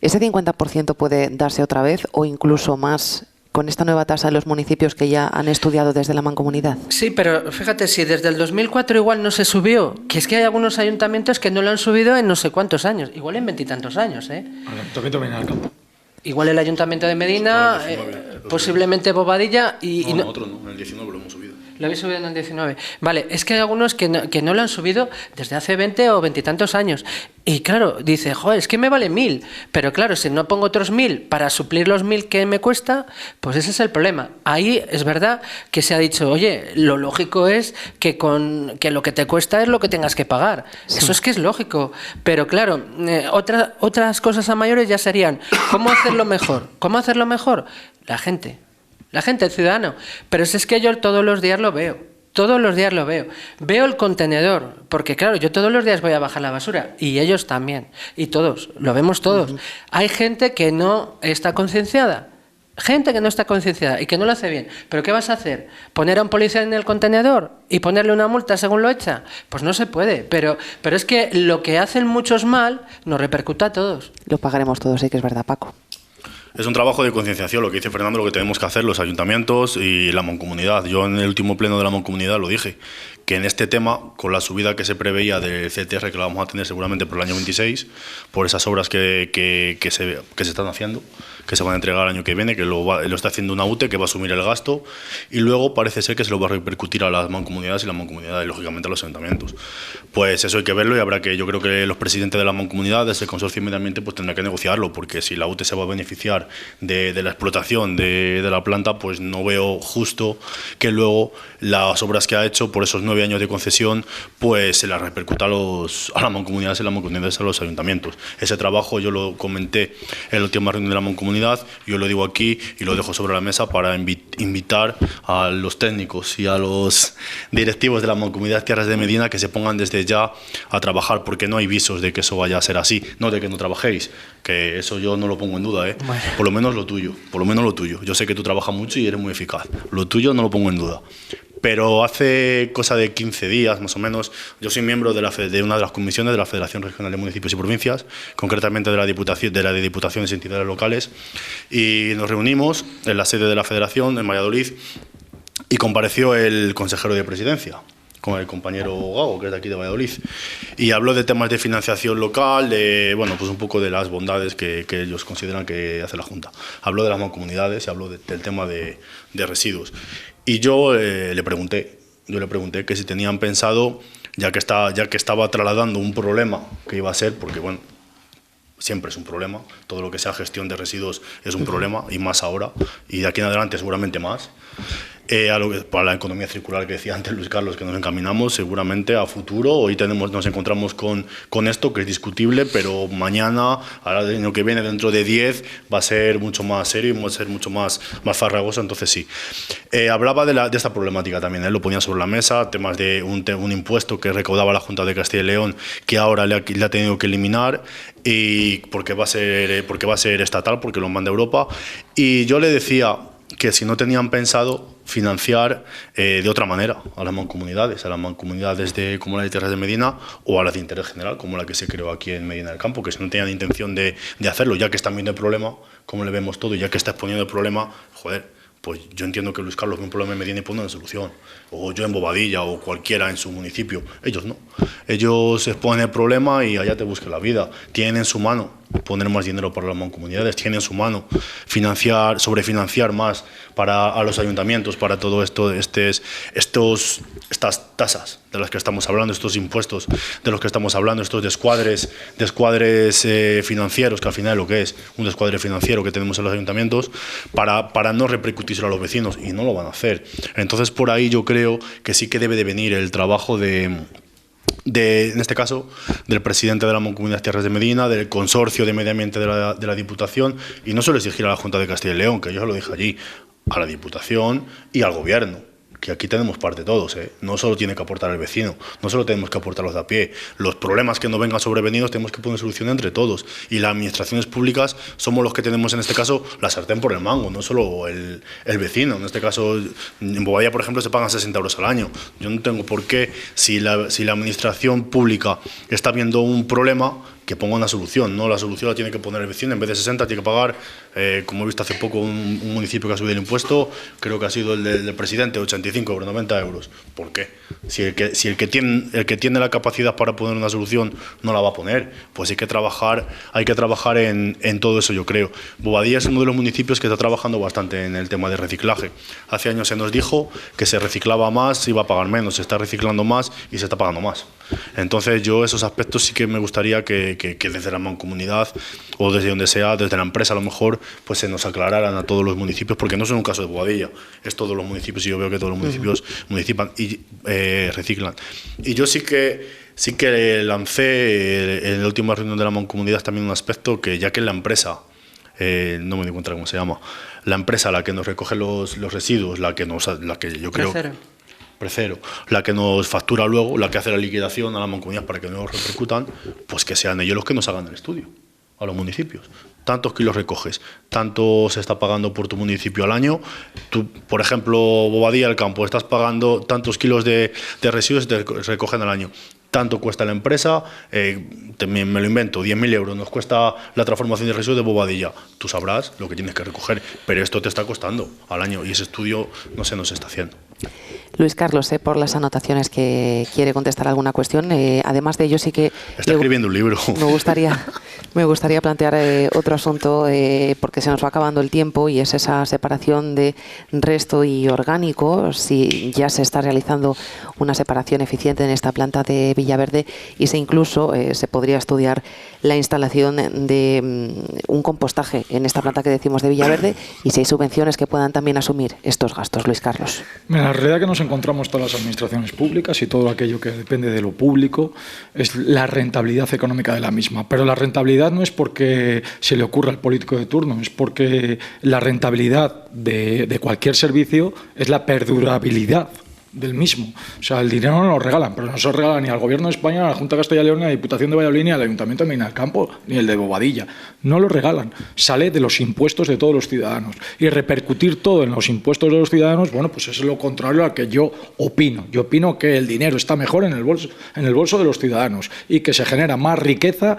¿Ese 50% puede darse otra vez o incluso más con esta nueva tasa en los municipios que ya han estudiado desde la mancomunidad? Sí, pero fíjate, si desde el 2004 igual no se subió, que es que hay algunos ayuntamientos que no lo han subido en no sé cuántos años, igual en 20 y tantos años, ¿eh? El Ayuntamiento de Medina del Campo. Igual el Ayuntamiento de Medina, posiblemente Bobadilla y... No, otro no, en el 19 lo hemos subido. Lo habéis subido en el 19. Vale, es que hay algunos que no lo han subido desde hace 20 o 20 y tantos años. Y claro, dice, joder, es que me vale 1.000. Pero claro, si no pongo otros 1.000 para suplir los 1.000 que me cuesta, pues ese es el problema. Ahí es verdad que se ha dicho, oye, lo lógico es que lo que te cuesta es lo que tengas que pagar. Sí. Eso es que es lógico. Pero claro, otras cosas a mayores ya serían, ¿cómo hacerlo mejor? ¿Cómo hacerlo mejor? La gente, el ciudadano. Pero es que yo todos los días lo veo. Todos los días lo veo. Veo el contenedor, porque claro, yo todos los días voy a bajar la basura, y ellos también, y todos, lo vemos todos. Hay gente que no está concienciada, Gente que no está concienciada y que no lo hace bien. ¿Pero qué vas a hacer? ¿Poner a un policía en el contenedor y ponerle una multa según lo echa? Pues no se puede. Pero es que lo que hacen muchos mal nos repercute a todos. Lo pagaremos todos, sí que es verdad, Paco. Es un trabajo de concienciación, lo que dice Fernando, lo que tenemos que hacer los ayuntamientos y la mancomunidad. Yo en el último pleno de la mancomunidad lo dije, que en este tema, con la subida que se preveía del CTR, que la vamos a tener seguramente por el año 26, por esas obras que se están haciendo, que se van a entregar el año que viene, que lo está haciendo una UTE, que va a asumir el gasto, y luego parece ser que se lo va a repercutir a las mancomunidades y la mancomunidad, y lógicamente a los ayuntamientos. Pues eso hay que verlo y habrá que, yo creo que los presidentes de las mancomunidades, el consorcio de medio ambiente, pues tendrá que negociarlo, porque si la UTE se va a beneficiar de la explotación de la planta, pues no veo justo que luego las obras que ha hecho por esos 9 años de concesión, pues se las repercuta a las mancomunidades y las mancomunidades a los ayuntamientos. Ese trabajo yo lo comenté en la última reunión de la mancomunidad, yo lo digo aquí y lo dejo sobre la mesa para invitar a los técnicos y a los directivos de la Mancomunidad Tierras de Medina que se pongan desde ya a trabajar, porque no hay visos de que eso vaya a ser así, no de que no trabajéis, que eso yo no lo pongo en duda, ¿eh? Bueno. Por lo menos lo tuyo. Yo sé que tú trabajas mucho y eres muy eficaz, lo tuyo no lo pongo en duda. Pero hace cosa de 15 días, más o menos, yo soy miembro de una de las comisiones de la Federación Regional de Municipios y Provincias, concretamente de la de Diputaciones y Entidades Locales, y nos reunimos en la sede de la Federación, en Valladolid, y compareció el consejero de Presidencia, con el compañero Gago, que es de aquí de Valladolid, y habló de temas de financiación local, pues un poco de las bondades que ellos consideran que hace la Junta. Habló de las mancomunidades y habló del tema de residuos. Y yo le pregunté que si tenían pensado, ya que estaba trasladando un problema que iba a ser, porque bueno, siempre es un problema, todo lo que sea gestión de residuos es un problema, y más ahora, y de aquí en adelante seguramente más. Para la economía circular que decía antes Luis Carlos, que nos encaminamos seguramente a futuro. Hoy nos encontramos con esto, que es discutible, pero mañana, ahora el año que viene, dentro de 10, va a ser mucho más serio y va a ser mucho más farragoso. Entonces sí, hablaba de esta problemática también, lo ponía sobre la mesa, temas de un impuesto que recaudaba la Junta de Castilla y León, que ahora le ha tenido que eliminar, y porque va a ser estatal, porque lo manda Europa. Y yo le decía que si no tenían pensado financiar de otra manera a las mancomunidades como la de Tierras de Medina o a las de interés general, como la que se creó aquí en Medina del Campo, que si no tenían intención de hacerlo, ya que están viendo el problema, como le vemos todo, ya que está exponiendo el problema, pues yo entiendo que Luis Carlos ve un problema en Medina y pone una solución, o yo en Bobadilla, o cualquiera en su municipio. Ellos no. Ellos exponen el problema y allá te busquen la vida. Tienen en su mano poner más dinero para las mancomunidades, tienen en su mano sobrefinanciar más a los ayuntamientos para todo esto, estas tasas de las que estamos hablando, estos impuestos de los que estamos hablando, estos descuadres financieros, que al final es lo que es un descuadre financiero que tenemos en los ayuntamientos, para no repercutírselo a los vecinos, y no lo van a hacer. Entonces por ahí yo creo que sí que debe de venir el trabajo en este caso, del presidente de la Mancomunidad Tierras de Medina, del consorcio de medio ambiente de la Diputación, y no solo exigir a la Junta de Castilla y León, que yo lo dije allí, a la Diputación y al Gobierno, que aquí tenemos parte todos, no solo tiene que aportar el vecino, no solo tenemos que aportar los de a pie, los problemas que nos vengan sobrevenidos tenemos que poner solución entre todos, y las administraciones públicas somos los que tenemos en este caso la sartén por el mango, no solo el vecino. En este caso, en Bobadilla, por ejemplo, se pagan 60 euros al año. Yo no tengo por qué, si la administración pública está viendo un problema, que ponga una solución, no la solución la tiene que poner el vecino, en vez de 60 tiene que pagar, como he visto hace poco un municipio que ha subido el impuesto, creo que ha sido el del presidente, 85 euros, 90 euros. ¿Por qué? Si el que tiene la capacidad para poner una solución no la va a poner, pues hay que trabajar en todo eso, yo creo. Bobadilla es uno de los municipios que está trabajando bastante en el tema de reciclaje. Hace años se nos dijo que se reciclaba más, se iba a pagar menos, se está reciclando más y se está pagando más. Entonces yo esos aspectos sí que me gustaría que desde la mancomunidad o desde donde sea, desde la empresa a lo mejor, pues se nos aclararan a todos los municipios, porque no es un caso de Bobadilla, es todos los municipios, y yo veo que todos los municipios municipal y reciclan. Y yo sí que lancé en la última reunión de la mancomunidad también un aspecto, que ya que la empresa, no me di cuenta cómo se llama, la empresa la que nos recoge los residuos, la que yo creo... Precero, la que nos factura luego, la que hace la liquidación a la mancomunidad para que no nos repercutan, pues que sean ellos los que nos hagan el estudio a los municipios. tantos kilos recoges, tanto se está pagando por tu municipio al año. Tú, por ejemplo, Bobadilla del Campo, estás pagando tantos kilos de residuos que te recogen al año. Tanto cuesta la empresa, también me lo invento, 10.000 euros nos cuesta la transformación de residuos de Bobadilla. Tú sabrás lo que tienes que recoger, pero esto te está costando al año y ese estudio no se nos está haciendo. Luis Carlos, por las anotaciones que quiere contestar alguna cuestión. Además de ello, sí que... Está escribiendo un libro. Me gustaría plantear otro asunto, porque se nos va acabando el tiempo, y es esa separación de resto y orgánico, si ya se está realizando una separación eficiente en esta planta de Villaverde, y si incluso se podría estudiar la instalación de un compostaje en esta planta que decimos de Villaverde, y si hay subvenciones que puedan también asumir estos gastos. Luis Carlos. Mira, la realidad que nos encontramos todas las administraciones públicas y todo aquello que depende de lo público es la rentabilidad económica de la misma. Pero la rentabilidad no es porque se le ocurra al político de turno, es porque la rentabilidad de cualquier servicio es la perdurabilidad del mismo. O sea, el dinero no lo regalan, pero no se lo regalan ni al Gobierno de España, ni a la Junta de Castilla y León, ni a la Diputación de Valladolid, ni al Ayuntamiento de Medina del Campo, ni el de Bobadilla. No lo regalan. Sale de los impuestos de todos los ciudadanos. Y repercutir todo en los impuestos de los ciudadanos, bueno, pues es lo contrario a que yo opino. Yo opino que el dinero está mejor en el bolso de los ciudadanos y que se genera más riqueza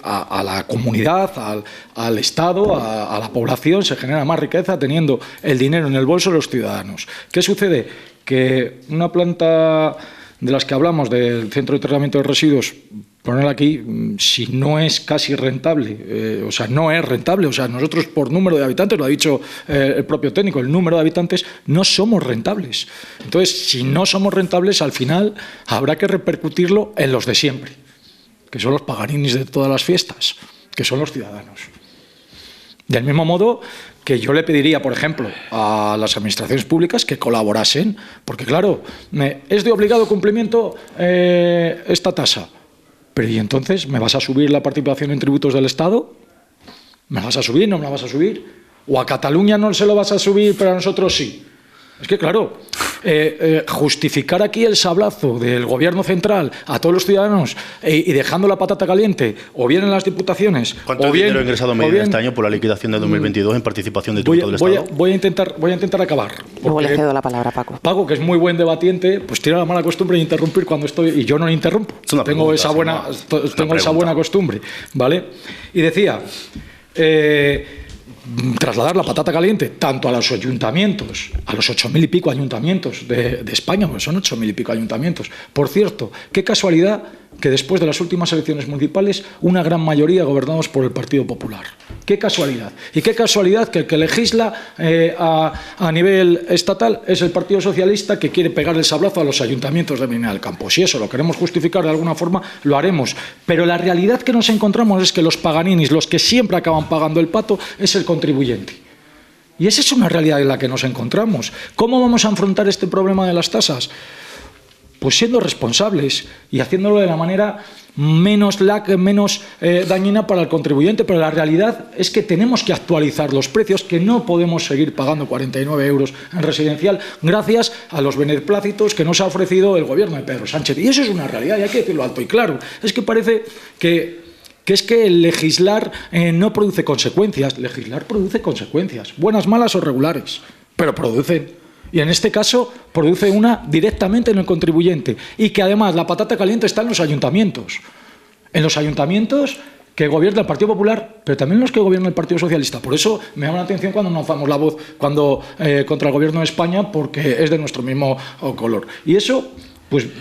a la comunidad, al Estado, a la población, se genera más riqueza teniendo el dinero en el bolso de los ciudadanos. ¿Qué sucede? Que una planta de las que hablamos, del centro de tratamiento de residuos, ponerla aquí, si no es casi rentable, o sea, no es rentable, o sea, nosotros por número de habitantes, lo ha dicho el propio técnico, el número de habitantes, no somos rentables. Entonces, si no somos rentables, al final habrá que repercutirlo en los de siempre, que son los paganinis de todas las fiestas, que son los ciudadanos. Del mismo modo que yo le pediría, por ejemplo, a las administraciones públicas que colaborasen, porque claro, es de obligado cumplimiento esta tasa, pero ¿y entonces me vas a subir la participación en tributos del Estado? ¿Me la vas a subir? ¿No me la vas a subir? ¿O a Cataluña no se lo vas a subir, pero a nosotros sí? Es que claro, justificar aquí el sablazo del Gobierno central a todos los ciudadanos y dejando la patata caliente, o bien en las diputaciones... ¿Cuánto dinero ha ingresado Medina este año por la liquidación de 2022 en participación de tributo del Estado? Voy a intentar acabar. Luego le cedo la palabra a Paco. Paco, que es muy buen debatiente, pues tiene la mala costumbre de interrumpir cuando estoy... Y yo no le interrumpo. Tengo esa buena costumbre, ¿vale? Y decía... trasladar la patata caliente tanto a los ayuntamientos, a los 8.000 y pico ayuntamientos de España, porque son 8.000 y pico ayuntamientos. Por cierto, qué casualidad que después de las últimas elecciones municipales, una gran mayoría gobernados por el Partido Popular. Qué casualidad. Y qué casualidad que el que legisla a nivel estatal es el Partido Socialista, que quiere pegar el sablazo a los ayuntamientos de Medina del Campo. Si eso lo queremos justificar de alguna forma, lo haremos. Pero la realidad que nos encontramos es que los paganinis, los que siempre acaban pagando el pato, es el contribuyente. Y esa es una realidad en la que nos encontramos. ¿Cómo vamos a afrontar este problema de las tasas? Pues siendo responsables y haciéndolo de la manera menos dañina para el contribuyente, pero la realidad es que tenemos que actualizar los precios, que no podemos seguir pagando 49 euros en residencial gracias a los beneplácitos que nos ha ofrecido el gobierno de Pedro Sánchez. Y eso es una realidad, y hay que decirlo alto y claro. Es que parece que el legislar no produce consecuencias. Legislar produce consecuencias, buenas, malas o regulares, pero producen. Y en este caso produce una directamente en el contribuyente. Y que además la patata caliente está en los ayuntamientos. En los ayuntamientos que gobierna el Partido Popular, pero también los que gobierna el Partido Socialista. Por eso me llama la atención cuando no alzamos la voz contra el Gobierno de España, porque es de nuestro mismo color. Y eso...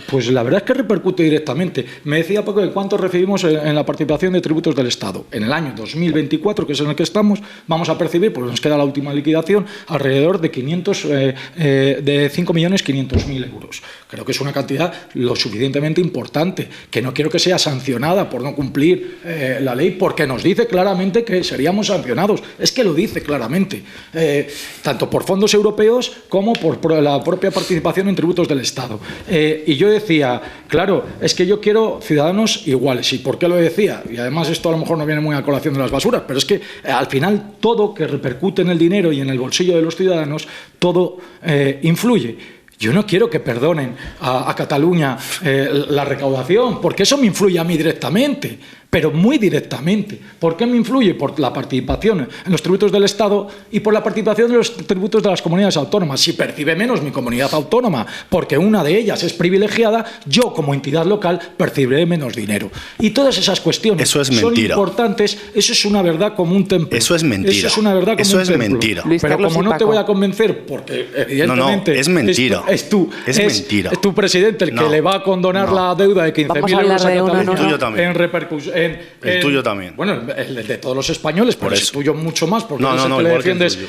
Pues la verdad es que repercute directamente. Me decía Paco de cuánto recibimos en la participación de tributos del Estado. En el año 2024, que es en el que estamos, vamos a percibir, porque nos queda la última liquidación, alrededor de 5.500.000 euros. Creo que es una cantidad lo suficientemente importante, que no quiero que sea sancionada por no cumplir la ley, porque nos dice claramente que seríamos sancionados. Es que lo dice claramente, tanto por fondos europeos como por la propia participación en tributos del Estado. Y yo decía, claro, es que yo quiero ciudadanos iguales. ¿Y por qué lo decía? Y además esto a lo mejor no viene muy a colación de las basuras, pero es que al final todo que repercute en el dinero y en el bolsillo de los ciudadanos, todo influye. Yo no quiero que perdonen a Cataluña la recaudación, porque eso me influye a mí directamente. pero muy directamente. ¿Por qué me influye? Por la participación en los tributos del Estado y por la participación de los tributos de las comunidades autónomas. Si percibe menos mi comunidad autónoma, porque una de ellas es privilegiada, yo como entidad local percibiré menos dinero. Y todas esas cuestiones son importantes. Eso es una verdad como un templo. Eso es mentira. Eso es una verdad como un templo. Mentira. Pero como no te voy a convencer, porque evidentemente es mentira. Es mentira. Es tu presidente el que le va a condonar la deuda de 15.000 euros a Cataluña en repercusión. El tuyo también. Bueno, el de todos los españoles, pero el tuyo mucho más, porque no, es el no, que le defiendes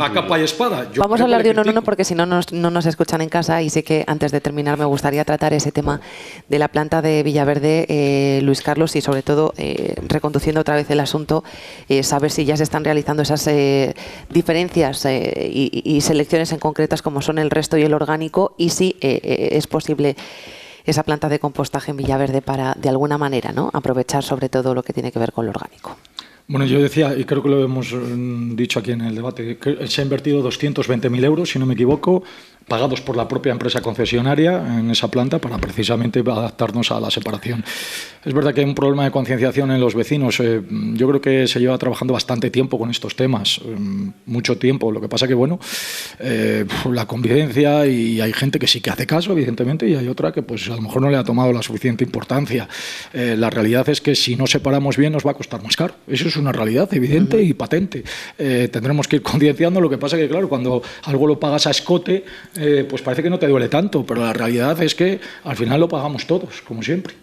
a capa y espada. Vamos a hablar de uno, porque si no nos escuchan en casa, y sé que antes de terminar me gustaría tratar ese tema de la planta de Villaverde, Luis Carlos, y sobre todo, reconduciendo otra vez el asunto, saber si ya se están realizando esas diferencias y selecciones en concretas como son el resto y el orgánico, y si es posible esa planta de compostaje en Villaverde para, de alguna manera, ¿no?, aprovechar sobre todo lo que tiene que ver con lo orgánico. Bueno, yo decía, y creo que lo hemos dicho aquí en el debate, que se ha invertido 220.000 euros, si no me equivoco, pagados por la propia empresa concesionaria en esa planta para precisamente adaptarnos a la separación. Es verdad que hay un problema de concienciación en los vecinos. Yo creo que se lleva trabajando bastante tiempo con estos temas, mucho tiempo. Lo que pasa que, bueno, la convivencia, y hay gente que sí que hace caso, evidentemente, y hay otra que pues a lo mejor no le ha tomado la suficiente importancia. La realidad es que si no separamos bien nos va a costar más caro. Eso es una realidad evidente y patente. Tendremos que ir concienciando. Lo que pasa que, claro, cuando algo lo pagas a escote, pues parece que no te duele tanto, pero la realidad es que al final lo pagamos todos, como siempre.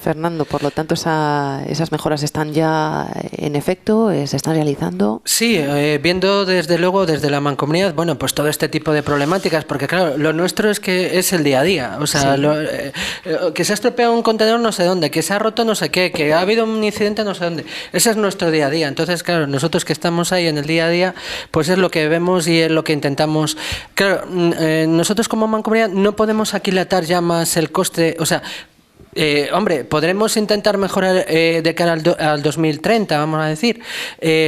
Fernando, por lo tanto, esas mejoras están ya en efecto, se están realizando. Sí, viendo desde luego desde la Mancomunidad, bueno, pues todo este tipo de problemáticas, porque claro, lo nuestro es que es el día a día, o sea, sí. Que se ha estropeado un contenedor no sé dónde, que se ha roto no sé qué, que ha habido un incidente no sé dónde, ese es nuestro día a día. Entonces, claro, nosotros que estamos ahí en el día a día, pues es lo que vemos y es lo que intentamos. Claro, nosotros como Mancomunidad no podemos aquilatar ya más el coste, o sea, hombre, podremos intentar mejorar de cara al 2030, vamos a decir,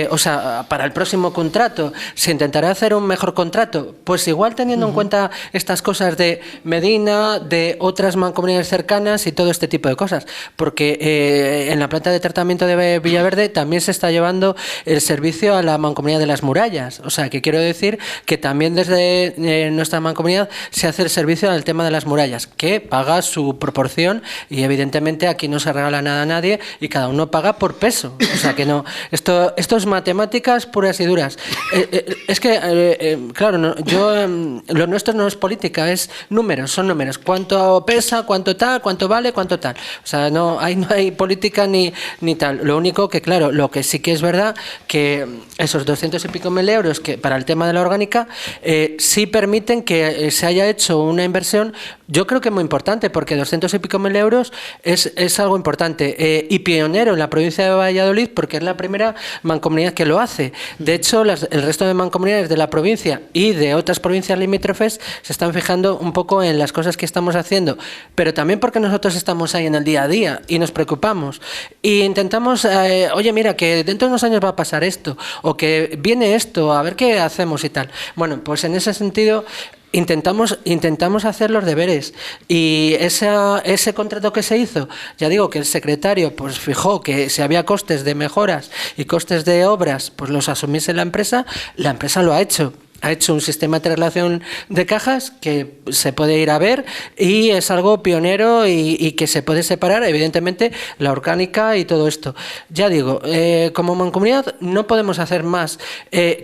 o sea, para el próximo contrato se intentará hacer un mejor contrato, pues igual teniendo en cuenta estas cosas de Medina, de otras mancomunidades cercanas y todo este tipo de cosas, porque en la planta de tratamiento de Villaverde también se está llevando el servicio a la Mancomunidad de las Murallas, o sea, que quiero decir que también desde nuestra mancomunidad se hace el servicio al tema de las murallas, que paga su proporción. Y evidentemente aquí no se regala nada a nadie y cada uno paga por peso. O sea que no, esto es matemáticas puras y duras. Es que, claro, lo nuestro no es política, es números, son números. Cuánto pesa, cuánto tal, cuánto vale, cuánto tal. O sea, no hay política ni tal. Lo único que, claro, lo que sí que es verdad, que esos 200 y pico mil euros que para el tema de la orgánica sí permiten que se haya hecho una inversión, yo creo que muy importante, porque 200 y pico mil euros es algo importante y pionero en la provincia de Valladolid, porque es la primera mancomunidad que lo hace. De hecho, el resto de mancomunidades de la provincia y de otras provincias limítrofes se están fijando un poco en las cosas que estamos haciendo, pero también porque nosotros estamos ahí en el día a día y nos preocupamos y intentamos, oye, mira, que dentro de unos años va a pasar esto, o que viene esto, a ver qué hacemos y tal. Bueno, pues en ese sentido intentamos hacer los deberes, y ese contrato que se hizo, ya digo que el secretario pues fijó que si había costes de mejoras y costes de obras pues los asumiese la empresa lo ha hecho. Ha hecho un sistema de relación de cajas que se puede ir a ver y es algo pionero y que se puede separar, evidentemente, la orgánica y todo esto. Ya digo, como mancomunidad no podemos hacer más.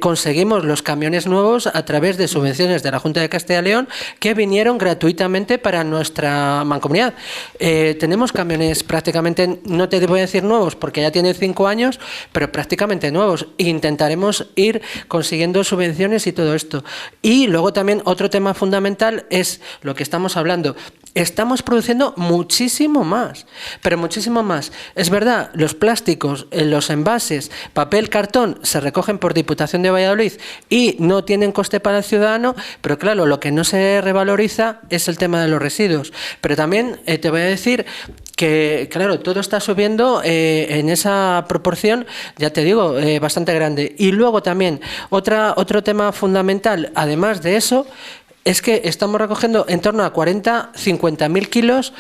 Conseguimos los camiones nuevos a través de subvenciones de la Junta de Castilla y León que vinieron gratuitamente para nuestra mancomunidad. Tenemos camiones prácticamente, no te voy a decir nuevos porque ya tienen 5 años, pero prácticamente nuevos. Intentaremos ir consiguiendo subvenciones y todo esto. Y luego también otro tema fundamental es lo que estamos hablando. Estamos produciendo muchísimo más, pero muchísimo más. Es verdad, los plásticos, los envases, papel, cartón, se recogen por Diputación de Valladolid y no tienen coste para el ciudadano, pero claro, lo que no se revaloriza es el tema de los residuos. Pero también te voy a decir que, claro, todo está subiendo en esa proporción, ya te digo, bastante grande. Y luego también, otro tema fundamental, además de eso, es que estamos recogiendo en torno a 40-50.000 kilos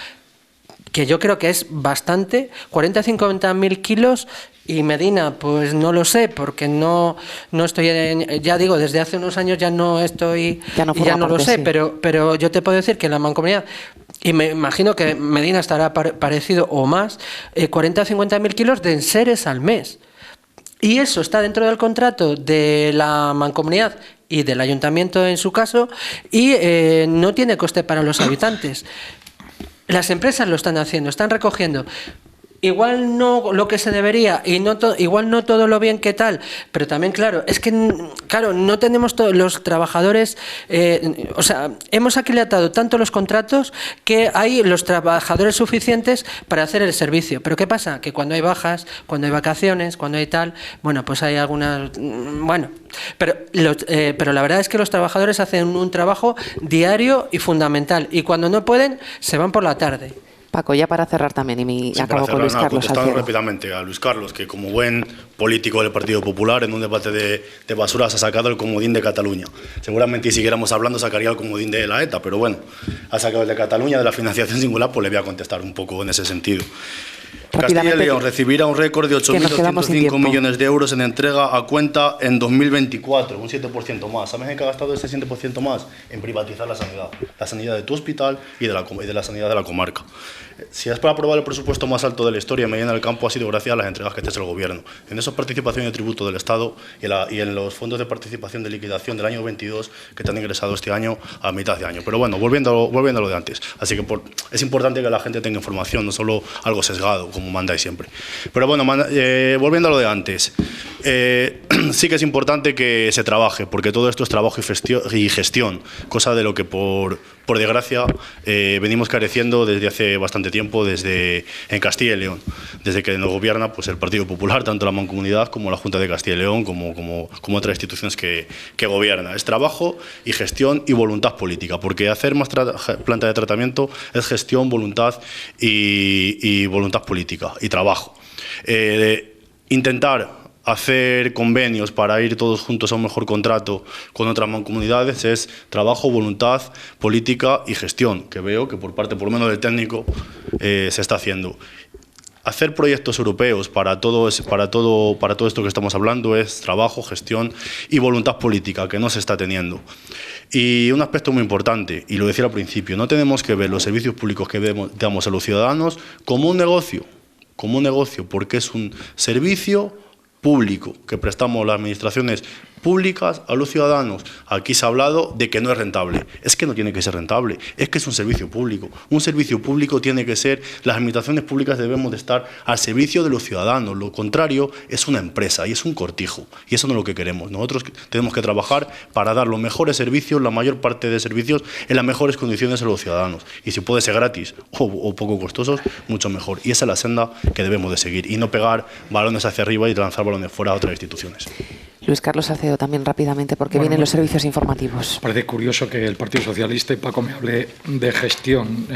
que yo creo que es bastante, 40-50.000 kilos, y Medina, pues no lo sé, porque no estoy, ya digo, desde hace unos años ya no estoy, y ya no lo sé, sí. pero yo te puedo decir que en la Mancomunidad, y me imagino que Medina estará parecido o más, 40-50.000 kilos de enseres al mes. Y eso está dentro del contrato de la Mancomunidad y del Ayuntamiento en su caso, y no tiene coste para los habitantes. Las empresas lo están haciendo, están recogiendo. Igual no lo que se debería y igual no todo lo bien que tal, pero también claro, es que claro, no tenemos todos los trabajadores, o sea, hemos aquilatado tanto los contratos que hay los trabajadores suficientes para hacer el servicio. Pero ¿qué pasa? Que cuando hay bajas, cuando hay vacaciones, cuando hay tal, bueno, pues hay algunas, bueno, pero la verdad es que los trabajadores hacen un trabajo diario y fundamental, y cuando no pueden se van por la tarde. Paco, ya para cerrar también, acabo con Luis Carlos. Contestando rápidamente a Luis Carlos, que como buen político del Partido Popular, en un debate de basuras ha sacado el comodín de Cataluña. Seguramente si siguiéramos hablando sacaría el comodín de la ETA, pero bueno, ha sacado el de Cataluña, de la financiación singular, pues le voy a contestar un poco en ese sentido. Castilla y León recibirá un récord de 8.205 millones de euros en entrega a cuenta en 2024, un 7% más. ¿Sabes en qué ha gastado ese 7% más? En privatizar la sanidad de tu hospital y de la sanidad de la comarca. Si es para aprobar el presupuesto más alto de la historia, Medina del Campo ha sido gracias a las entregas que ha hecho el Gobierno. En esa participación de tributo del Estado y en los fondos de participación de liquidación del año 22 que te han ingresado este año a mitad de año. Pero bueno, volviendo a lo de antes. Así que es importante que la gente tenga información, no solo algo sesgado, como mandáis siempre. Pero bueno, volviendo a lo de antes. Sí que es importante que se trabaje, porque todo esto es trabajo y gestión, cosa de lo que por desgracia venimos careciendo desde hace bastante tiempo, en Castilla y León, desde que nos gobierna pues, el Partido Popular, tanto la Mancomunidad como la Junta de Castilla y León, como otras instituciones que gobierna. Es trabajo y gestión y voluntad política, porque hacer más planta de tratamiento es gestión, voluntad y voluntad política y trabajo. Intentar hacer convenios para ir todos juntos a un mejor contrato con otras mancomunidades es trabajo, voluntad, política y gestión, que veo que por parte, por lo menos del técnico, se está haciendo. Hacer proyectos europeos para todo esto que estamos hablando es trabajo, gestión y voluntad política, que no se está teniendo. Y un aspecto muy importante, y lo decía al principio, no tenemos que ver los servicios públicos que damos a los ciudadanos como un negocio, porque es un servicio público que prestamos las administraciones públicas a los ciudadanos. Aquí se ha hablado de que no es rentable. Es que no tiene que ser rentable, es que es un servicio público. Un servicio público tiene que ser, las administraciones públicas debemos de estar al servicio de los ciudadanos. Lo contrario es una empresa y es un cortijo. Y eso no es lo que queremos. Nosotros tenemos que trabajar para dar los mejores servicios, la mayor parte de servicios, en las mejores condiciones a los ciudadanos. Y si puede ser gratis o poco costosos, mucho mejor. Y esa es la senda que debemos de seguir. Y no pegar balones hacia arriba y lanzar balones fuera a otras instituciones. Luis Carlos Salcedo, también rápidamente, porque vienen los servicios informativos. Parece curioso que el Partido Socialista y Paco me hable de gestión.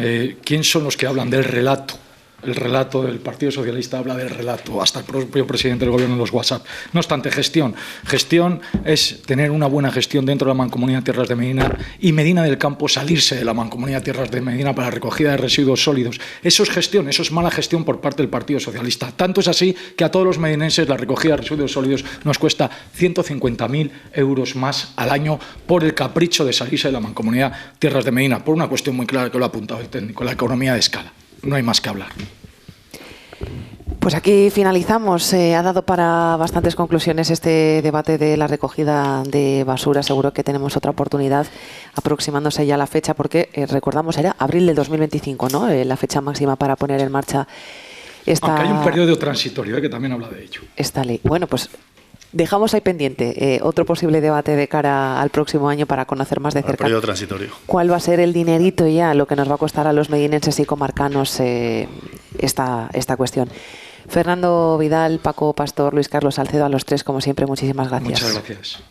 ¿Quién son los que hablan del relato? El relato del Partido Socialista habla del relato, hasta el propio presidente del Gobierno en los WhatsApp. No obstante, gestión. Gestión es tener una buena gestión dentro de la Mancomunidad Tierras de Medina y Medina del Campo salirse de la Mancomunidad Tierras de Medina para la recogida de residuos sólidos. Eso es gestión, eso es mala gestión por parte del Partido Socialista. Tanto es así que a todos los medinenses la recogida de residuos sólidos nos cuesta 150.000 euros más al año por el capricho de salirse de la Mancomunidad Tierras de Medina, por una cuestión muy clara que lo ha apuntado el técnico, la economía de escala. No hay más que hablar. Pues aquí finalizamos. Ha dado para bastantes conclusiones este debate de la recogida de basura. Seguro que tenemos otra oportunidad aproximándose ya a la fecha, porque recordamos era abril del 2025, ¿no? La fecha máxima para poner en marcha esta... Aunque hay un periodo transitorio que también habla de ello. Esta ley. Bueno, pues dejamos ahí pendiente otro posible debate de cara al próximo año para conocer más de cerca cuál va a ser el dinerito ya, lo que nos va a costar a los medinenses y comarcanos esta cuestión. Fernando Vidal, Paco Pastor, Luis Carlos Salcedo, a los tres, como siempre, muchísimas gracias. Muchas gracias.